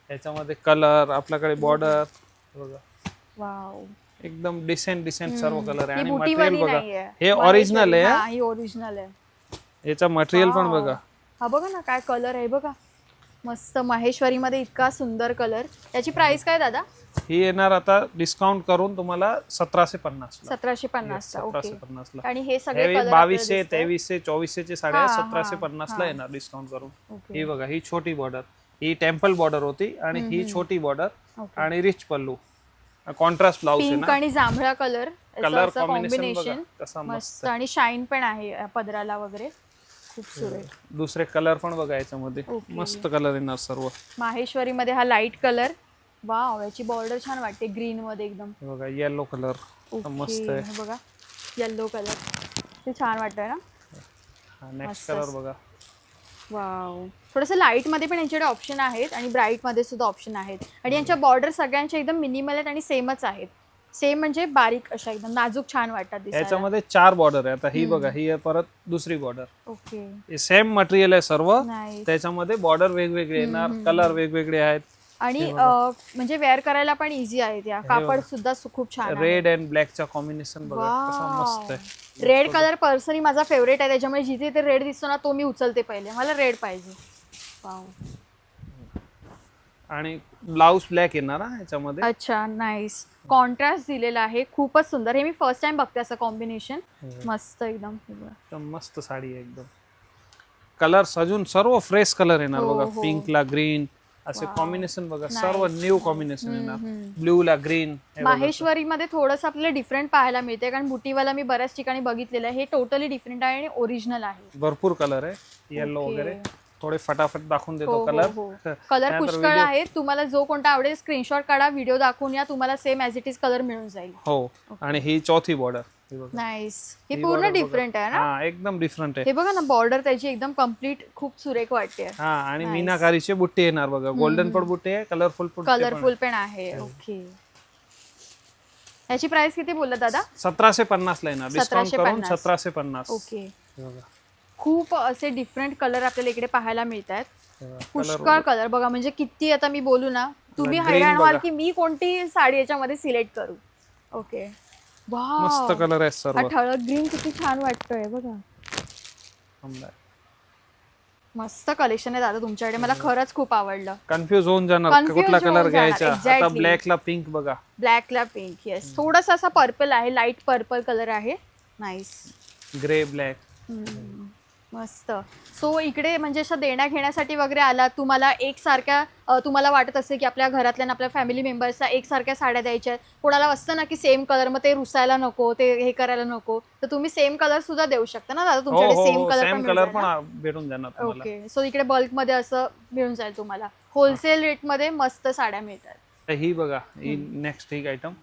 याच्यामध्ये कलर, आपल्याकडे बॉर्डर बघा, वाव. एकदम डिसेंट सर्व कलर आहे. ही आणि बुटीवाली मटेरियल बघा, नाहीये. हे ओरिजिनल आहे. हा, ही ओरिजिनल आहे. याचा मटेरियल पण वाव. बघा. हा बघा ना, काय कलर आहे बघा, मस्त. महेश्वरी मध्ये इतका सुंदर कलर. याची प्राइस काय दादा? ही येणार आता डिस्काउंट करून तुम्हाला 1750 ला. 1750 ला. ओके. 1750 ला. आणि हे सगळे हे कलर 2200, 2300, 2400 ची साड्या हा, हा, 1750 ला येणार डिस्काउंट करून. ओके. ही बघा, ही छोटी बॉर्डर, ही टेम्पल बॉर्डर होती आणि ही छोटी बॉर्डर ओके. आणि रिच पल्लू, कॉन्ट्रास्ट ब्लाउज आहे पिंक ना. आणि जांभळा कलर, कलर कॉम्बिनेशन कॉम्बिनेशन बघा कसा मस्त. मस्त. आणि शाईन पण आहे पदराला वगैरे, खूप सुरेख. दुसरे कलर पण बघा याच्यामध्ये ओके. मस्त कलर येणार सर्व. माहेश्वरी मध्ये हा लाईट कलर, वाव, याची बॉर्डर छान वाटते ग्रीन मध्ये एकदम. हे बघा येलो कलर मस्त ओके, आहे. हे बघा येल्लो कलर, ते छान वाटतंय ना. नेक्स्ट मस्त. कलर बघा. वाव, थोडंसं लाईट मध्ये पण यांच्याकडे ऑप्शन आहेत आणि ब्राईट मध्ये सुद्धा ऑप्शन आहेत. आणि यांच्या बॉर्डर सगळ्यांच्या एकदम मिनिमल आहेत आणि सेमच आहेत. सेम म्हणजे बारीक अशा एकदम नाजूक छान वाटतात दिसायला. याच्यामध्ये 4 बॉर्डर आहे. आता ही बघा, ही आहे परत दुसरी बॉर्डर. ओके, हे सेम मटेरियल आहे सर्व. नाईस. त्याच्यामध्ये बॉर्डर वेगवेगळे येणार, कलर वेगवेगळे आहेत. आणि म्हणजे वेअर करायला पण इझी आहे. त्या कापड सुद्धा खूप छान आहे. रेड अँड ब्लॅकचा कॉम्बिनेशन बघा कसा मस्त आहे. रेड कलर पर्सनली माझा फेवरेट आहे. त्याच्यामुळे जिथे ते रेड दिसतो ना तो मी उचलते पहिले. मला रेड पाहिजे. वाव. आणि ब्लाउज ब्लॅक येणार हा याच्यामध्ये. अच्छा, नाईस. कॉन्ट्रास्ट दिलेला आहे, खूपच सुंदर. हे मी फर्स्ट टाइम बघते असं कॉम्बिनेशन. मस्त एकदम. एकदम मस्त साडी आहे एकदम. कलर सजून सर्व फ्रेश कलर येणार बघा. पिंकला ग्रीन असे कॉम्बिनेशन बघा. सर्व न्यू कॉम्बिनेशन येणार. ब्ल्यू ला ग्रीन. माहेश्वरी मध्ये थोडंसं आपल्याला डिफरंट पाहायला मिळते, कारण बुटीवाला मी बऱ्याच ठिकाणी बघितलेलं आहे. हे टोटली डिफरंट आहे आणि ओरिजिनल आहे. भरपूर कलर आहे. येलो वगैरे थोडे फटाफट दाखवून देतो कलर. कलर पुष्कळ आहेत. तुम्हाला जो कोणता आवडेल स्क्रीनशॉट काढा, व्हिडिओ दाखवून या, तुम्हाला same as it is colour मिळून जाईल. हो. आणि ही चौथी बॉर्डर. नाईस. हे पूर्ण डिफरंट आहे ना. हा, एकदम डिफरंट आहे. हे बघा ना, बॉर्डर त्याची एकदम कम्प्लीट खूप सुरेख वाटते. हा, आणि मीनाकारीचे बुट्टे येणार बघा. गोल्डन पण बुट्टे आहे, कलरफुल पण आहे. ओके, याची प्राइस किती बोलला दादा? 1750 ला येणार. डिस्काउंट करून 1750. ओके. खूप असे डिफरंट कलर आपल्याला इकडे पाहायला मिळत आहेत. पुष्कळ कलर बघा. म्हणजे किती आता मी बोलू ना, तुम्ही हैराण व्हाल की मी कोणती साडी याच्यामध्ये सिलेक्ट करू. ओके, वाव, मस्त कलर आहे सर्व. ठळक ग्रीन किती छान वाटतोय बघा. मस्त कलेक्शन आहे दादा तुमच्याकडे. मला खरंच खूप आवडलं. कन्फ्युज होऊन जाणार कुठला कलर घ्यायचा. आता ब्लॅक ला पिंक बघा. ब्लॅक ला पिंक. येस, थोडासा असा पर्पल आहे, लाईट पर्पल कलर आहे. नाईस. Grey black. मस्त. सो इकडे म्हणजे असं देण्या घेण्यासाठी वगैरे आला, तुम्हाला एकसारख्या तुम्हाला वाटत असेल की आपल्या घरातल्या आपल्या फॅमिली मेंबर्सला एकसारख्या साड्या द्यायच्या आहेत, कोणाला असतं ना की सेम कलर, मग ते रुसायला नको, ते हे करायला नको, तर तुम्ही सेम कलर सुद्धा देऊ शकता ना दादा. तुमच्याकडे सेम कलर पण भेटून जाणार तुम्हाला. ओके, सो इकडे बल्क मध्ये असं मिळून जाईल तुम्हाला. होलसेल रेट मध्ये मस्त साड्या मिळतात. ही बघा, ही नेक्स्ट एक आयटम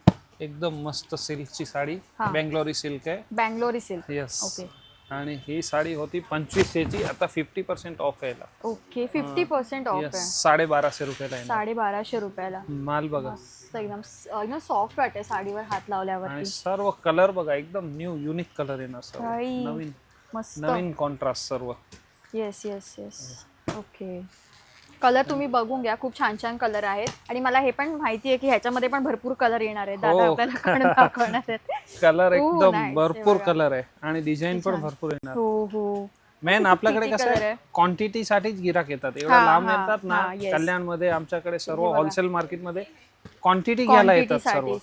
एकदम मस्त सिल्कची साडी. बँगलोरी सिल्क आहे. बँगलोरी सिल्क. येस. ओके. आणि ही साडी होती 2500 ची, आता 50% ऑफ आहे. ओके, 50% ऑफ आहे. 1250 रुपयाला आहे. 1250 रुपयाला. माल बघा. एकदम सॉफ्ट वाटते साडीवर हात लावल्यावर. आणि सर्व कलर बघा एकदम न्यू युनिक कलर येणार सर्व. नवीन मस्त, नवीन कॉन्ट्रास्ट सर्व. Yes yes yes. Okay, colour तुम्ही बघून घ्या, खूप छान छान कलर आहेत. आणि मला हे पण माहिती आहे की ह्याच्यामध्ये पण भरपूर कलर येणार आहेत. दादा आपल्याला दाखवणार आहेत. कलर एकदम भरपूर कलर आहे आणि डिझाईन पण भरपूर येणार. हो हो. मेन आपल्याकडे कसं आहे, क्वांटिटी साठीच गिराक येतात. एवढा लांब येतात ना कल्याण मध्ये. आमच्याकडे सर्व होलसेल मार्केट मध्ये क्वांटिटी घ्यायला येतात सर्व.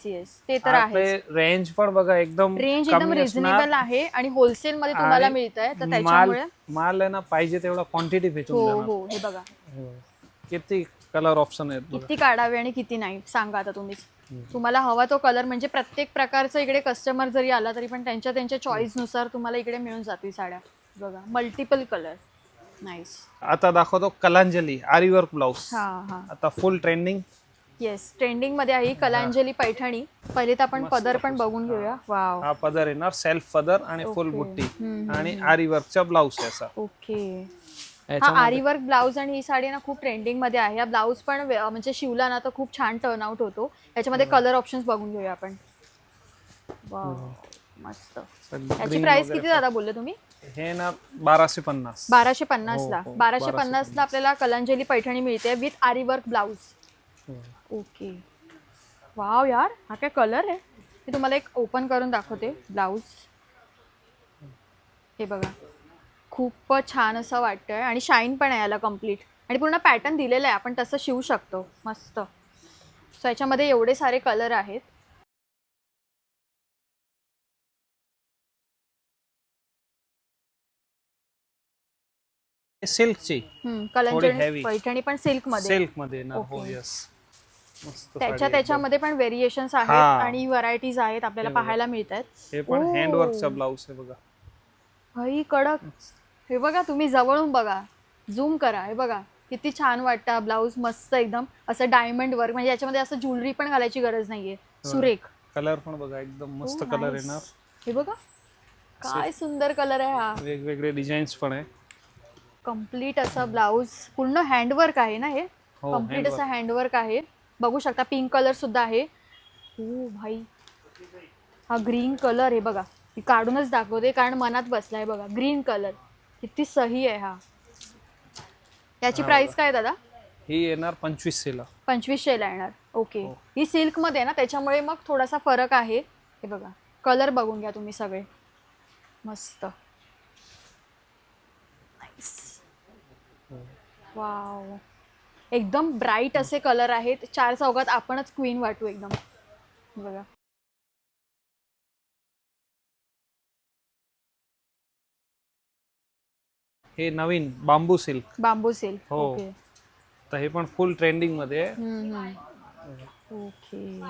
ते तर आहे. रेंज पण बघा एकदम रिझनेबल आहे आणि होलसेल मध्ये तुम्हाला मिळतंय, तर त्याच्यामुळे माल आहे ना पाहिजे तेवढा क्वांटिटी भेटून जाणार. हो, हे बघा किती कलर ऑप्शन आहेत. किती काढावे आणि किती नाही सांगा आता तुम्हीच. तुम्हाला हवा तो कलर, म्हणजे प्रत्येक प्रकारचा इकडे कस्टमर जरी आला तरी पण त्यांच्या चॉईस नुसार तुम्हाला इकडे मिळून जातील साड्या. बघा, मल्टिपल कलर. नाईस. आता दाखवतो कलांजली आरी वर्क ब्लाउज. आता फुल ट्रेंडिंग. येस, ट्रेंडिंग मध्ये आहे कलांजली पैठणी. पहिले तर आपण पदर पण बघून घेऊया. वाव, हा पदर येणार सेल्फ पदर आणि फुल बुट्टी आणि आरी वर्कचा ब्लाउज याचा. ओके. हा आरी वर्क ब्लाउज आणि ही साडी ना खूप ट्रेंडिंग मध्ये आहे. हा ब्लाउज पण म्हणजे शिवला ना तर खूप छान टर्न आउट होतो. याच्यामध्ये कलर ऑप्शन्स बघून घेऊया आपण. वाव, मस्त. याची प्राइस किती दादा बोलले तुम्ही? हे ना 1250. 1250 ला. 1250 ला आपल्याला कलांजली पैठणी मिळते विथ आरी वर्क ब्लाउज. ओके. वाव यार, हा काय कलर आहे. मी तुम्हाला एक ओपन करून दाखवते ब्लाउज. हे बघा, खूप छान असं वाटतंय आणि शाईन पण आहे याला कम्प्लीट. आणि पूर्ण पॅटर्न दिलेला आहे, आपण तसं शिवू शकतो. मस्त. सो याच्यामध्ये एवढे सारे कलर आहेत. सिल्कची कलांजली पैठणी पण सिल्क मध्ये ना. हो, यस. त्याच्यामध्ये पण व्हेरिएशन्स आहेत आणि व्हरायटीज आहेत आपल्याला पाहायला मिळतात. हे पण हँडवर्कचा ब्लाउज आहे बघा. भाई कडक. हे बघा, तुम्ही जवळून बघा, झूम करा. हे बघा किती छान वाटतं ब्लाऊज, मस्त एकदम असं डायमंड वर्क, म्हणजे याच्यामध्ये असं ज्वेलरी पण घालायची गरज नाहीये. सुरेख. कलर पण बघा एकदम मस्त Oh, कलर nice. येणार. हे बघा काय सुंदर कलर आहे हा. वेगवेगळे डिझाईन्स पण आहे. कम्प्लीट असा ब्लाऊज, पूर्ण हँडवर्क आहे ना हे. हो, कम्प्लीट handwork. असं हँडवर्क आहे. बघू शकता पिंक कलर सुद्धा आहे. हो भाई, हा ग्रीन कलर आहे बघा. मी काढूनच दाखवते कारण मनात बसलाय बघा. ग्रीन कलर किती सही आहे हा. याची हा प्राइस बघा. काय दादा? ही येणार 2500 ला. 2500 ला येणार. ओके. हो. ही सिल्क मध्ये आहे ना, त्याच्यामुळे मग थोडासा फरक आहे. हे बघा कलर बघून घ्या तुम्ही सगळे, मस्त. वाव, एकदम ब्राईट असे कलर आहेत. 4 चौघात आपणच क्वीन वाटू एकदम. बघा हे नवीन बांबू सिल्क. बांबू सिल्क. हो. ओके. तर हे पण फुल ट्रेंडिंग मध्ये आहे. ओके.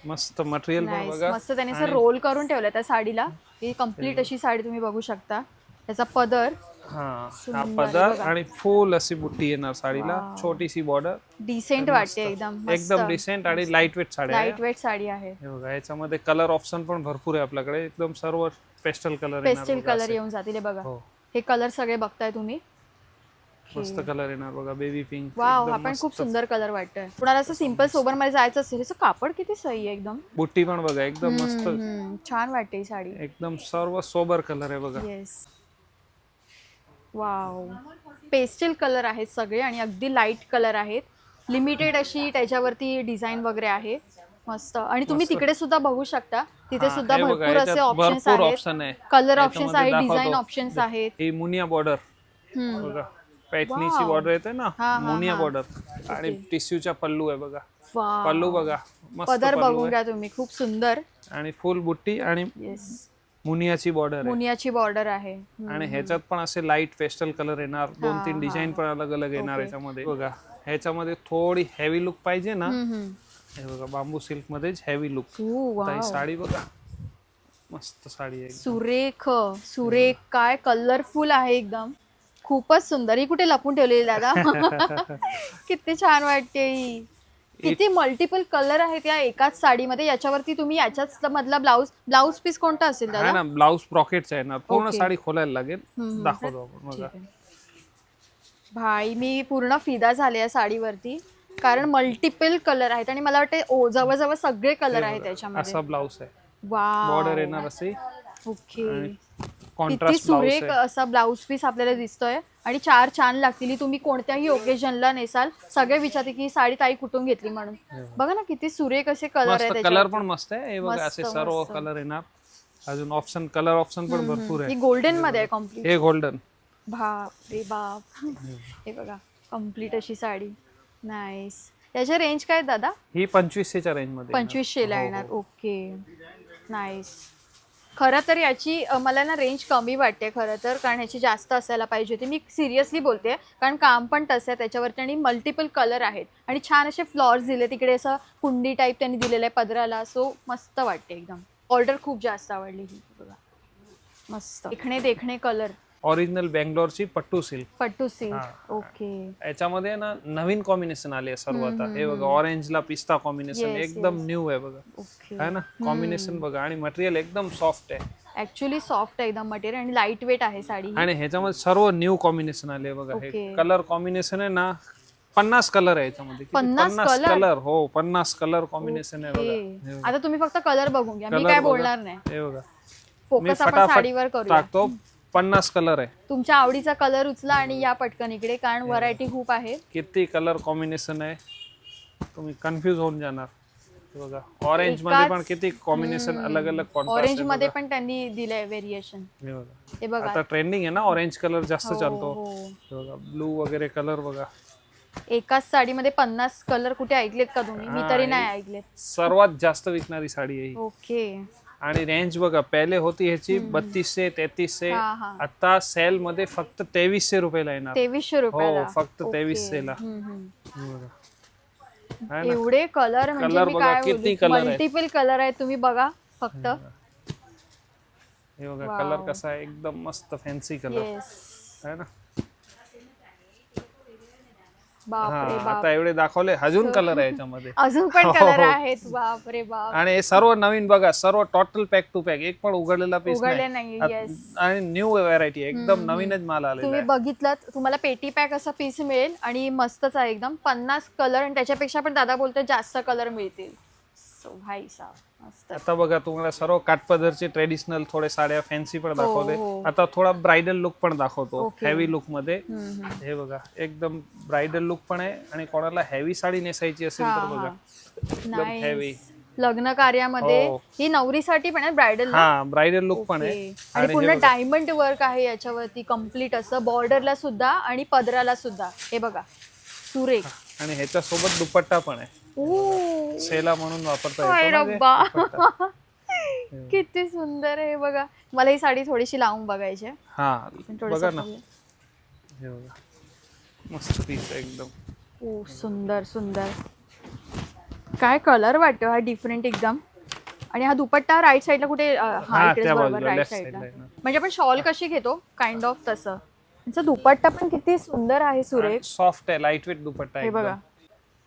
मस्त मटेरियल पण नाईस. बघा. मस्त त्याने असं रोल करून ठेवलं त्या साडीला. ही कम्प्लीट अशी साडी तुम्ही बघू शकता. त्याचा पदर हा, हा सुंदर आहे पदर बघा. आणि फुल अशी बुट्टी येणार साडीला. वाव. छोटीशी बॉर्डर. डिसेंट वाटते एकदम. एकदम डिसेंट आणि लाईट वेट साडी आहे. लाईट वेट साडी आहे. हे बघा याच्यामध्ये कलर ऑप्शन पण भरपूर आहे आपल्याकडे. एकदम सर्व पेस्टल कलर पेस्टल कलर येऊन जातील. हे बघा हो. हे कलर सगळे बघताय तुम्ही. मस्त कलर येणार बघा, बेबी पिंक. वाव, हा पण खूप सुंदर कलर वाटतोय. कुणाला असं सिंपल सोबर मध्ये जायचं असेल, याचं कापड किती सही आहे एकदम. बुट्टी पण बघा एकदम मस्त. छान वाटते ही साडी. एकदम सर्व सोबर कलर आहे बघा. येस. वाव, पेस्टल कलर आहेत सगळे आणि अगदी लाईट कलर आहेत. लिमिटेड अशी त्याच्यावरती डिझाईन वगैरे आहे. मस्त. आणि तुम्ही तिकडे सुद्धा बघू शकता, तिथे हा, सुद्धा हे बघा, भरपूर असे याच्यात ऑप्शन्स भरपूर आहेत. ऑप्शन आहे. कलर ऑप्शन्स याच्यामध्ये आहेत, डिझाईन दाखवतो. ऑप्शन्स आहेत. ही मुनिया बॉर्डर बघा, पैठणीची बॉर्डर येते ना, मुनिया बॉर्डर. आणि टिश्यूचा पल्लू आहे बघा. वाव. पल्लू बघा, मस्त पदर पल्लू बघून आहे. घ्या तुम्ही, खूप सुंदर. आणि फुल बुट्टी आणि येस, मुनियाची बॉर्डर आहे. मुनियाची बॉर्डर आहे. आणि ह्याच्यात पण असे लाईट पेस्टल कलर येणार. 2-3 डिझाईन पण अलग अलग येणार याच्यामध्ये बघा. ह्याच्यामध्ये थोडी हेवी लुक पाहिजे ना, हे बघा बांबू सिल्क मध्येच हेवी लुक. ही साडी बघा, मस्त साडी आहे. सुरेख सुरेख, काय कलरफुल आहे एकदम. खूपच सुंदर. ही कुठे लपून ठेवलेली दादा? किती छान वाटते ही. किती मल्टिपल कलर आहेत या एकाच साडीमध्ये. याच्यावरती तुम्ही याच्याच मधला ब्लाऊज पीस कोणता असेल आहे दादा? ना, ब्लाऊज ब्रॉकेटचा आहे ना. पूर्ण ओके. साडी खोलायला लागेल. दाखवतो आपण बघा. भाई, मी पूर्ण फिदा झाले या साडीवरती, कारण मल्टिपल कलर आहेत आणि मला वाटते जवळजवळ सगळे कलर आहेत त्याच्यामध्ये. असा ब्लाऊज आहे. वाव. बॉर्डर येणार असे. ओके. किती कॉन्ट्रास्ट ब्लाऊज सुरेख आहे. असा ब्लाऊज पीस आपल्याला दिसतोय आणि 4 छान लागतील. तुम्ही कोणत्याही ओकेजनला नेसाल, सगळे विचारते की ही साडी ताई कुठून घेतली म्हणून. बघा ना किती सुरेख असे कलर मस्त आहेत. कलर पण मस्त आहे. हे बघा मस्त, असे सर्व मस्त. कलर येणार. अजून ऑप्शन, कलर ऑप्शन पण भरपूर ही आहे. गोल्डन मध्ये आहे कम्प्लीट. हे गोल्डन. बाप रे बाप. हे बघा कम्प्लीट अशी साडी. नाईस. याची रेंज काय दादा? ही 2500च्या रेंज मध्ये 2500 ला येणार. ओके. नाईस. खरं तर याची मला ना रेंज कमी वाटते खरं तर, कारण याची जास्त असायला पाहिजे होती. मी सिरियसली बोलते, कारण काम पण तसं आहे त्याच्यावरती आणि मल्टिपल कलर आहेत आणि छान असे फ्लॉर्स दिले तिकडे, असं कुंडी टाईप त्यांनी दिलेलं आहे पदराला. सो मस्त वाटते एकदम. ऑर्डर खूप जास्त आवडली ही बघा. मस्त देखणे कलर. ओरिजिनल बेंगलोरची pattu silk. Pattu silk. Okay. याच्यामध्ये ना नवीन कॉम्बिनेशन आले सर्व आता. हे बघा, ऑरेंजला पिस्ता कॉम्बिनेशन Yes, एकदम न्यू आहे बघा. ओके. आहे ना, कॉम्बिनेशन बघा. आणि मटेरियल एकदम सॉफ्ट आहे. ऍक्च्युली सॉफ्ट आहे एकदम मटेरियल आणि लाईट वेट आहे साडी ही. आणि ह्याच्यामध्ये सर्व न्यू कॉम्बिनेशन आले बघा. हे Okay. कलर कॉम्बिनेशन आहे ना, 50 कलर आहे याच्यामध्ये. 50 कलर. हो, 50 कलर कॉम्बिनेशन आहे बघा. ओके. आता तुम्ही फक्त कलर बघून घ्या, मी Colour काय बघा. बोलणार नाही. हे बघा, मी फोकस आपण फटाफट साडीवर करूया. टाकतो. 50 कलर आहे. तुमच्या आवडीचा कलर उचला आणि या पटकन इकडे, कारण व्हरायटी खूप आहे. किती कलर कॉम्बिनेशन आहे, तुम्ही कन्फ्यूज होऊन जाणार. हे बघा, ऑरेंज मध्ये पण किती कॉम्बिनेशन, अलग अलग कॉन्ट्रास्ट. ऑरेंज मध्ये पण त्यांनी दिलंय व्हेरिएशन. हे बघा, हे बघा. आता ट्रेंडिंग आहे ना, ऑरेंज कलर जास्त चालतो. हो. हे बघा, ब्लू वगैरे कलर बघा. एकाच साडीमध्ये 50 कलर कुठे ऐकलेत का तुम्ही? मी तरी नाही ऐकलेत. सर्वात जास्त विकणारी साडी आहे ही. ओके. आणि रेंज बघा, पहिले होती ह्याची 3200 3300. हा, हा. आता सेल मध्ये फक्त 2300 रुपयाला येणार. 2300 हो, रुपयाला. फक्त ओके. 2300 ला. हम्म. बघा. है ना? एवढे कलर म्हणजे Colour मी बघा, काय किती color आहेत. मल्टिपल कलर आहेत. तुम्ही बघा फक्त. हे बघा, कलर कसा आहे, एकदम मस्त फॅन्सी कलर येस. है ना. बापरे हा बाप, आता एवढे दाखवले, अजून कलर आहे याच्यामध्ये. अजून पण हो, कलर हो. आहेत. बापरे बाप, आणि हे सर्व नवीन बघा, सर्व टोटल पॅक टू पॅक, एक पण उघडलेला पीस उघडले नाही. नाही. येस, आणि न्यू व्हरायटी एकदम नवीनच माल आलेला तुम्ही आहे. बघितलं तुम्हाला पेटी पॅक असा पीस मिळेल आणि मस्तच आहे एकदम. 50 कलर आणि त्याच्यापेक्षा पण दादा बोलतो जास्त कलर मिळतील. सो भाई साहब मस्त. आता बघा तुम्हाला सर्व काठपदरचे ट्रेडिशनल थोडे साड्या फॅन्सी पण दाखवले. हो. आता थोडा ब्रायडल लुक पण दाखवतो, ओके. हेवी लुक मध्ये. हे बघा एकदम ब्रायडल लुक पण आहे, आणि कोणाला हेवी साडी नेसायची असेल तर बघा एकदम हेवी. नाईस. लग्न कार्यामध्ये हो. ही नवरीसाठी पण आहे, ब्रायडल. हा ब्रायडल लुक पण आहे. आणि हे पूर्ण बघा. डायमंड वर्क आहे याच्यावरती कम्प्लीट असं, बॉर्डरला सुद्धा आणि पदराला सुद्धा. हे बघा सुरेख. आणि ह्याच्या सोबत दुपट्टा पण आहे, ओ, सेला म्हणून वापरता हाय येतो ना ते रब्बा. दुपट्टा. किती सुंदर आहे बघा. मला ही साडी थोडीशी लावून बघायची आहे. हा थोडंसं बघा ना, बघूया. हे बघा मस्त पीस आहे एकदम. ओ सुंदर सुंदर. काय कलर वाटतो हा डिफरंट एकदम. आणि हा दुपट्टा राईट साईडला कुठे, हा हा इकडेच त्या बरोबर बाजूला राईट लेफ्ट साईडला. साईडला आहे ना. म्हणजे आपण शॉल कशी घेतो काइंड ऑफ तसं. त्यांचा दुपट्टा पण किती सुंदर आहे सुरेख. सॉफ्ट आहे, लाईट वेट दुपट्टा आहे हे बघा एकदम.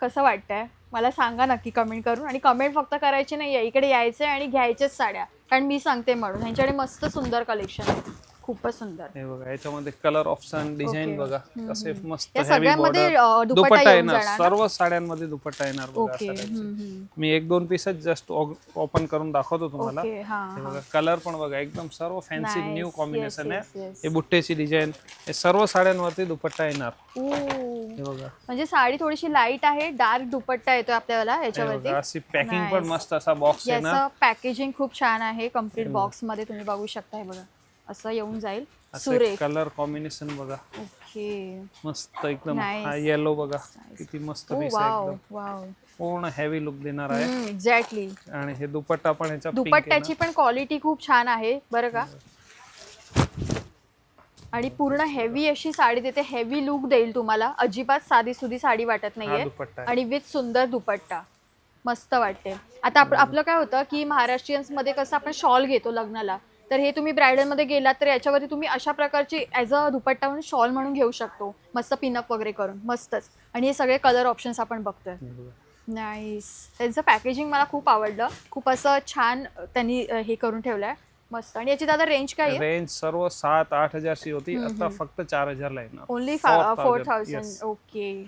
कसं वाटतंय मला सांगा नक्की कमेंट करून. आणि कमेंट फक्त करायची नाहीये, इकडे यायचंय आणि घ्यायचेच साड्या, कारण मी सांगते म्हणून. ह्यांच्याकडे मस्त सुंदर कलेक्शन आहे, खूपच सुंदर. हे बघा याच्यामध्ये कलर ऑप्शन, डिझाईन ओके. बघा कसे मस्त या हेवी सगळ्यामध्ये बॉर्डर. दुपट्टा दुपट्टा येऊन येणार, जाणार ना? सर्व साड्यांमध्ये दुपट्टा येणार बघा ओके. साड्यांचे. मी एक दोन पीसच जस्ट ओपन करून दाखवतो तुम्हाला. ओके. हा हे बघा कलर पण बघा एकदम सर्व fancy Nice. New combination Yes, आहे. yes, yes. हे बुट्टेची डिझाईन, हे सर्व साड्यांवरती दुपट्टा येणार. ओ, हे बघा, म्हणजे साडी थोडीशी लाईट आहे, डार्क दुपट्टा येतो आपल्याला हे याच्यावरती. बघा अशी पॅकिंग पण Nice. मस्त असा बॉक्स येणार. याचं पॅकेजिंग खूप छान आहे, कम्प्लीट बॉक्स मध्ये तुम्ही बघू शकता. हे बघा असं येऊन जाईल. सुरेख. कलर कॉम्बिनेशन बघा ओके. मस्त एकदम. Nice. हा येलो बघा किती मस्त ओ पीस आहे वाव एकदम. वाव. पूर्ण हेवी लुक देणार आहे. एक्झॅक्टली. आणि हे दुपट्टा पण ह्याचा pink आहे दुपट्ट्याची पण क्वालिटी खूप छान आहे बरं का. आणि पूर्ण हेवी अशी साडी देते, हेवी लुक देईल तुम्हाला. अजिबात साधी सुधी साडी वाटत ना. हा नाहीये. दुपट्टा आहे. आणि विथ सुंदर दुपट्टा मस्त वाटते. आता आपलं काय होतं की महाराष्ट्रीयन्स मध्ये कसं आपण शॉल घेतो लग्नाला, तर हे तुम्ही ब्रायडल मध्ये गेलात तर याच्यावरती तुम्ही अशा प्रकारची ॲज अ दुपट्टा म्हणून शॉल म्हणून घेऊ शकतो, मस्त पिनअप वगैरे करून मस्तच. आणि हे सगळे कलर ऑप्शन्स आपण बघतोय. हे बघा. नाईस. त्यांचं पॅकेजिंग मला खूप आवडलं, खूप असं छान त्यांनी हे करून ठेवलंय मस्त. आणि याची दादा रेंज काय आहे? रेंज सर्व 7-8 हजारची होती, आता फक्त 4,000 ला येणार. ओनली 4,000. 4,000. Yes. ओके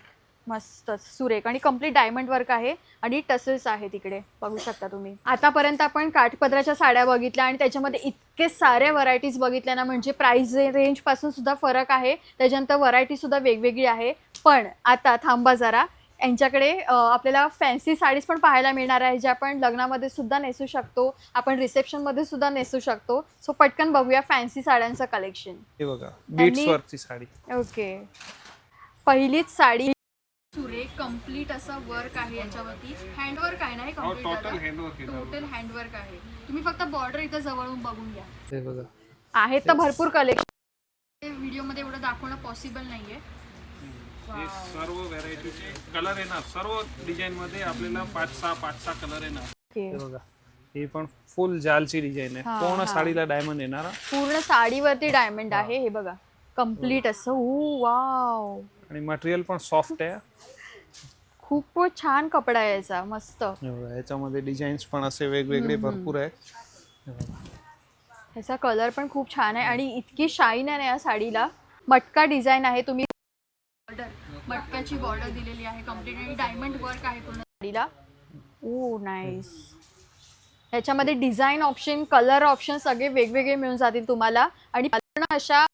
मस्तच सुरेख. आणि कम्प्लीट डायमंड वर्क आहे आणि टसेल्स आहे तिकडे बघू शकता तुम्ही. आतापर्यंत आपण काठपदराच्या साड्या बघितल्या आणि त्याच्यामध्ये इतके साऱ्या व्हरायटीज बघितल्या ना, म्हणजे प्राइस रेंज पासून सुद्धा फरक आहे, त्याच्यानंतर व्हरायटी सुद्धा वेगवेगळी आहे. पण आता थांबा जरा, यांच्याकडे आपल्याला फॅन्सी साडीज पण पाहायला मिळणार आहे, ज्या आपण लग्नामध्ये सुद्धा नेसू शकतो, आपण रिसेप्शन मध्ये सुद्धा नेसू शकतो. सो पटकन बघूया फॅन्सी साड्यांचं कलेक्शन. हे बघा बीट्स वरची साडी. ओके. पहिलीच साडी सुरेख कम्प्लीट असं वर्क आहे याच्यावरती. हँडवर्क आहे ना हे complete? Total handwork total handwork आहे. तुम्ही फक्त बॉर्डर इथं जवळून बघून घ्या. हे बघा आहेत तर भरपूर कलेक्शन, व्हिडिओ मध्ये एवढं दाखवणं पॉसिबल नाहीये. हे सर्व व्हरायटी कलर येणार, सर्व डिझाईन मध्ये आपल्याला 5-6 कलर येणार. ओके. हे बघा ही पण फुल जालची डिझाईन आहे, हा, पूर्ण हा. साडीला डायमंड येणार. पूर्ण साडीवरती डायमंड आहे. हे बघा कम्प्लीट असं. ओ वाव. आणि मटेरियल पण सॉफ्ट आहे. खूप छान कपडा आहे याचा, मस्त. हे बघा याच्यामध्ये डिझाईन्स पण असे वेगवेगळे भरपूर आहे. हे बघा. ह्याचा कलर पण खूप छान आहे आणि इतकी शाईन आहे ना या साडीला. मटका डिझाईन आहे, तुम्ही मटक्याची बॉर्डर दिलेली आहे कम्प्लीट आणि डायमंड वर्क आहे पूर्ण साडीला. Oh nice. ह्याच्यामध्ये डिझाईन ऑप्शन, कलर ऑप्शन सगळे वेगवेगळे मिळून जातील तुम्हाला. आणि अशा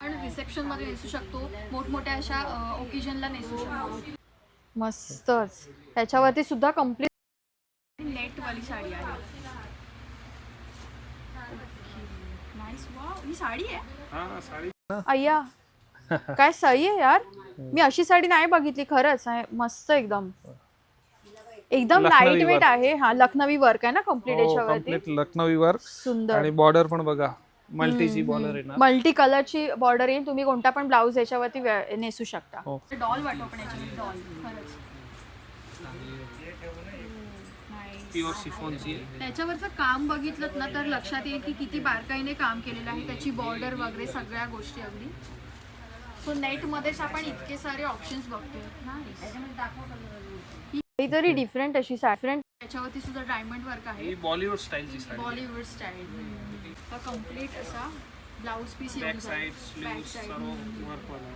आपण रिसेप्शन मध्ये नेसू शकतो, मोठमोठ्या अशा ओकेजनला नेसू शकतो. मस्तच. त्याच्यावरती सुद्धा कम्प्लीट नेट वाली साडी आहे. नाईस. वाव, ही साडी आहे. हा साडी अय्या काय सही आहे यार. मी अशी साडी नाही बघितली खरंच. मस्त एकदम एकदम लाईट वेट आहे. हा लखनवी वर्क आहे ना कम्प्लीट याच्यावरती. Complete Lucknowi work. सुंदर. आणि बॉर्डर पण बघा मल्टीची बॉर्डर येणार, मल्टी कलरची बॉर्डर येईल. तुम्ही कोणता पण ब्लाऊज याच्यावरती नेसू शकता. हो. डॉल वाटो पण याच्यामध्ये डॉल खरंच. प्युअर शिफॉनची आहे. त्याच्यावरचं काम बघितलं ना तर लक्षात येईल की किती बारकाईने काम केलेलं आहे. त्याची बॉर्डर वगैरे सगळ्या गोष्टी अगदी सो नेट मध्येच आपण इतके सारे ऑप्शन्स बघतोय. काहीतरी डिफरंट अशी डिफरंट त्याच्यावरती सुद्धा डायमंड वर्क आहे. ही बॉलिवूड स्टाईलची साडी. बॉलिवूड स्टाईल. हा कम्प्लीट असा ब्लाऊज पीस येऊन बॅक साईड स्लीव्स सर्व वर्क वाला.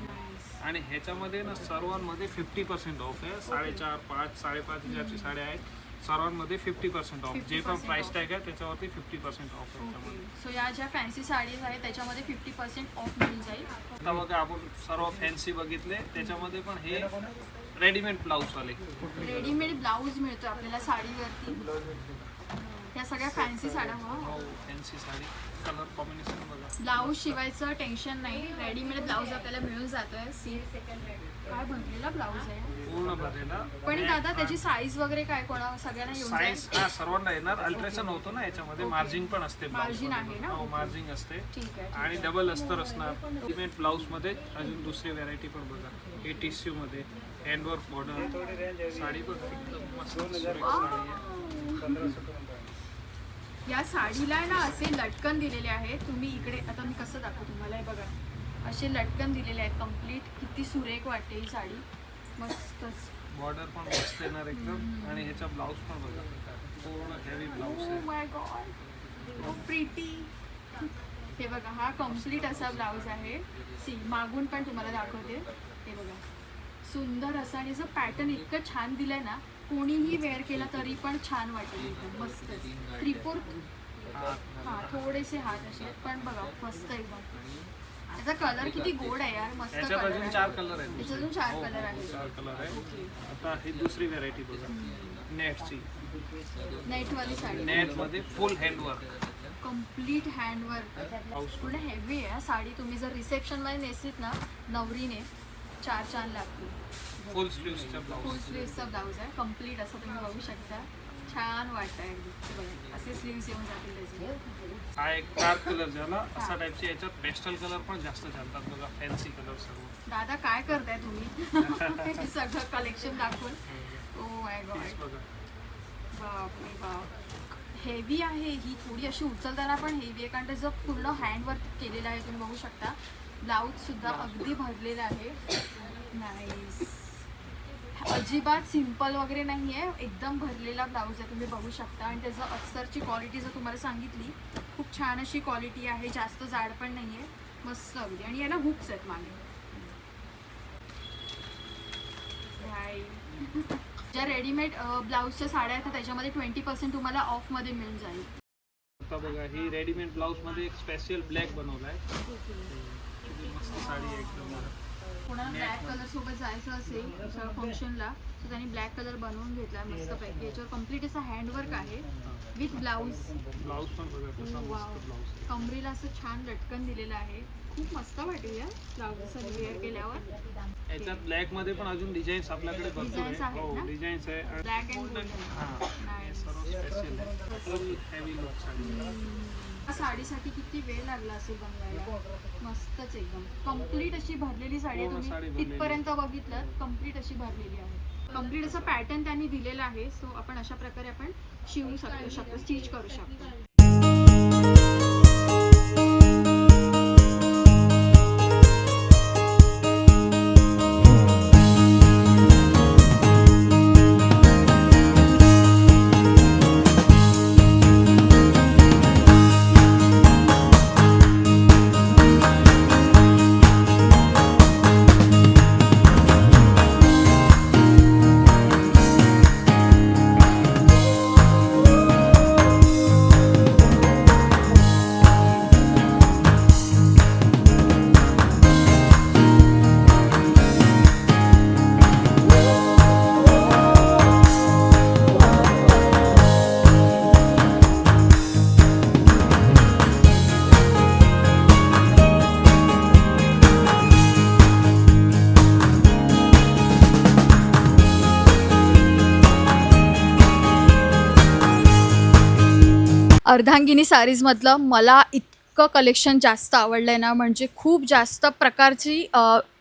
आणि ह्याच्यामध्ये ना सर्वांमध्ये 50% ऑफ आहे. 4.5, 5, 5.5 हजारची साड्या आहेत. सर्वांमध्ये 50% ऑफ. जे पण प्राइस टॅग आहे त्याच्यावरती 50% ऑफ आहे त्याच्यामध्ये. सो या ज्या फॅन्सी साडीज आहेत त्याच्यामध्ये 50% ऑफ मिळून जाईल. आता बघा आपण सर्व फॅन्सी बघितले, त्याच्यामध्ये पण हे रेडीमेड ब्लाऊज वाले. रेडीमेड ब्लाऊज मिळतो आपल्याला साडीवरती. या सगळ्या फॅन्सी साड्या. फॅन्सी साडी कलर कॉम्बिनेशन बघा. ब्लाऊज शिवायचं टेन्शन नाही. रेडीमेड ब्लाऊज आपल्याला मिळून जातोय. सी काय भरलेला ब्लाऊज आहे पूर्ण भरलेला. पण दादा त्याची साईज वगैरे काय कोणा सगळ्यांना येऊन जाईल? साईज सर्वांना येणार. अल्ट्रेशन होतो ना याच्यामध्ये. मार्जिन पण असते. मार्जिन आहे ना? हो मार्जिन असते. ठीक आहे. आणि डबल अस्तर असणार. रेडीमेड ब्लाऊज मध्ये अजून दुसरी व्हरायटी पण बघा. हे टिश्यू मध्ये हँडवर्क बॉर्डर साडी पण एकदम मस्त सुरेख साडी आहे. या साडीला ना असे लटकन दिलेले आहेत. तुम्ही इकडे आता मी कसं दाखवू तुम्हाला. हे बघा असे लटकन दिलेले आहेत कम्प्लीट. किती सुरेख वाटते ही साडी. मस्तच. बॉर्डर पण मस्त येणार एकदम. आणि ह्याचा ब्लाऊज पण बघा पूर्ण हेवी ब्लाऊज आहे. माय गॉड प्रिटी. हे बघा हा कम्प्लीट असा ब्लाऊज आहे. सी मागून पण तुम्हाला दाखवते. हे बघा सुंदर असा. आणि जर पॅटर्न इतकं छान दिलंय ना कोणीही वेअर केला तरी पण छान वाटेल एकदम. मस्त 3/4 हां थोडेसे हात असे आहेत पण बघा मस्त एकदम. त्याचा कलर किती गोड आहे यार. मस्त ह्याच्यात कलर अजून आहे. 4 कलर आहेत. त्याच्यात अजून 4 कलर आहेत. 4 कलर आहे. आता ही दुसरी व्हरायटी बघा. नेटची. नेटवाली साडी. नेट मध्ये फुल हँडवर्क. Complete handwork. पूर्ण हेवी आहे साडी. तुम्ही जर रिसेप्शन मध्ये नेसलीत ना नवरीने 4 छान लागतील. फुल स्लीव्हचा ब्लाऊज. फुल स्लीव्हचा ब्लाऊज आहे कम्प्लीट असं तुम्ही बघू शकता. छान वाटतंय एकदम. असे स्लीव्स येऊन जातील त्याचे. हा एक डार्क कलर झाला. असा टाईपचे. याच्यात पेस्टल कलर पण जास्त चालतात बघा. फॅन्सी कलर सर्व. दादा काय करताय तुम्ही? सगळं कलेक्शन दाखवून. ओ माय गॉड बापरे बाप. हेवी आहे ही. थोडी अशी उचलताना पण हेवी आहे कारण त्याचं पूर्ण हँडवर्क केलेलं आहे. तुम्ही बघू शकता. ब्लाऊज सुद्धा अगदी भरलेला आहे. नाईस. अजिबात सिम्पल वगैरे नाही आहे. एकदम भरलेला ब्लाऊज आहे. तुम्ही बघू शकता. आणि त्याचं अस्तरची क्वालिटी जर तुम्हाला सांगितली खूप छान अशी क्वालिटी आहे. जास्त जाड पण नाही आहे. मस्त अगदी. आणि याला हुक्स आहेत मागे. ज्या रेडीमेड ब्लाऊजच्या साड्या आहेत त्याच्यामध्ये 20% तुम्हाला ऑफमध्ये मिळून जाईल. आता बघा ही रेडीमेड ब्लाऊज मध्ये एक स्पेशल ब्लॅक बनवलाय. मस्त साडी आहे एकदम. कोणाला ब्लॅक कलर सोबत जायचं असेल फंक्शनला तर त्यांनी ब्लॅक कलर बनवून घेतला मस्तपैकी. याच्यावर कम्प्लीट असा हँडवर्क आहे विथ ब्लाऊज. ब्लाऊज पण बघा कसा मस्त ब्लाऊज. कमरेला असं छान लटकन दिलेलं आहे. खूप मस्त वाटेल या ब्लाऊज असं वेअर केल्यावर. याच्यात ब्लॅक मध्ये पण अजून डिझाईन्स आपल्याकडे भरपूर Designs आहेत आहे. ना? हो डिझाईन्स आहे. Black and golden. सर्व स्पेशल आहे. फुल हेवी लुक साडी. साडीसाठी किती वेळ लागला असेल बनवायला. मस्तच एकदम कम्प्लीट अशी भरलेली साडी आहे. पूर्ण साडी तुम्ही भरलेली. तिथपर्यंत बघितलं कम्प्लीट अशी भरलेली आहे. कम्प्लीट असा पॅटर्न त्यांनी दिलेला आहे. सो आपण अशा प्रकारे आपण शिवू शकतो स्टिच करू शकतो. अर्धांगिनी साडीजमधलं मला इतकं कलेक्शन जास्त आवडलं आहे ना. म्हणजे खूप जास्त प्रकारची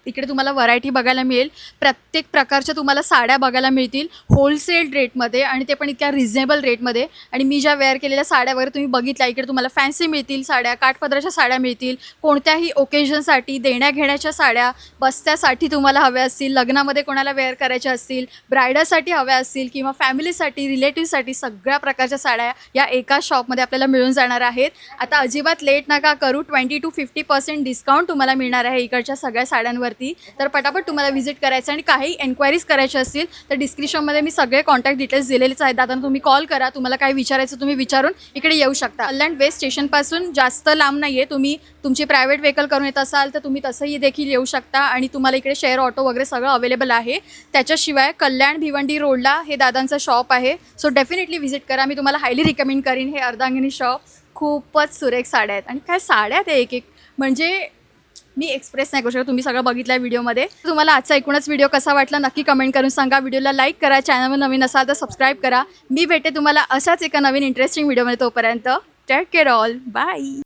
इकडे तुम्हाला व्हरायटी बघायला मिळेल. प्रत्येक प्रकारच्या तुम्हाला साड्या बघायला मिळतील होलसेल रेटमध्ये आणि ते पण इतक्या रिझनेबल रेटमध्ये. आणि मी ज्या वेअर केलेल्या साड्या वगैरे तुम्ही बघितल्या, इकडे तुम्हाला फॅन्सी मिळतील साड्या, काठपदराच्या साड्या मिळतील, कोणत्याही ओकेजनसाठी देण्याघेण्याच्या साड्या, बस्त्यासाठी तुम्हाला हव्या असतील, लग्नामध्ये कोणाला वेअर करायच्या असतील, ब्रायडलसाठी हव्या असतील किंवा फॅमिलीसाठी, रिलेटिव्हसाठी, सगळ्या प्रकारच्या साड्या या एका शॉपमध्ये आपल्याला मिळून जाणार आहेत. आता अजिबात लेट नका करू. 20 to 50% डिस्काउंट तुम्हाला मिळणार आहे इकडच्या सगळ्या साड्यांवरती. तर पटापट तुम्हाला व्हिजिट करायचं आणि काही एन्क्वायरीज करायची असतील तर डिस्क्रिप्शनमध्ये मी सगळे कॉन्टॅक्ट डिटेल्स दिलेलेच आहेत. दादा तुम्ही कॉल करा, तुम्हाला काय विचारायचं तुम्ही विचारून इकडे येऊ शकता. कल्याण वेस्ट स्टेशनपासून जास्त लांब नाही आहे. तुम्ही तुमची प्रायव्हेट व्हेकल करून येत असाल तर तुम्ही तसंही देखील येऊ शकता आणि तुम्हाला इकडे शेअर ऑटो वगैरे सगळं अवेलेबल आहे. त्याच्याशिवाय कल्याण भिवंडी रोडला हे दादांचं शॉप आहे. सो डेफिनेटली व्हिजिट करा. मी तुम्हाला हायली रिकमेंड करीन हे अर्धांगिनी शॉप. खूपच सुरेख साड्या आहेत आणि काय साड्या आहेत एक एक, म्हणजे मी एक्सप्रेस नाही करू शकत. तुम्ही सगळं बघितलं आहे व्हिडिओमध्ये. तुम्हाला आजचा एकूणच व्हिडिओ कसा वाटला नक्की कमेंट करून सांगा. व्हिडिओला लाईक करा, चॅनलवर नवीन असाल तर सबस्क्राईब करा. मी भेटते तुम्हाला अशाच एका नवीन इंटरेस्टिंग व्हिडिओमध्ये. तोपर्यंत टेक केअर ऑल, बाय.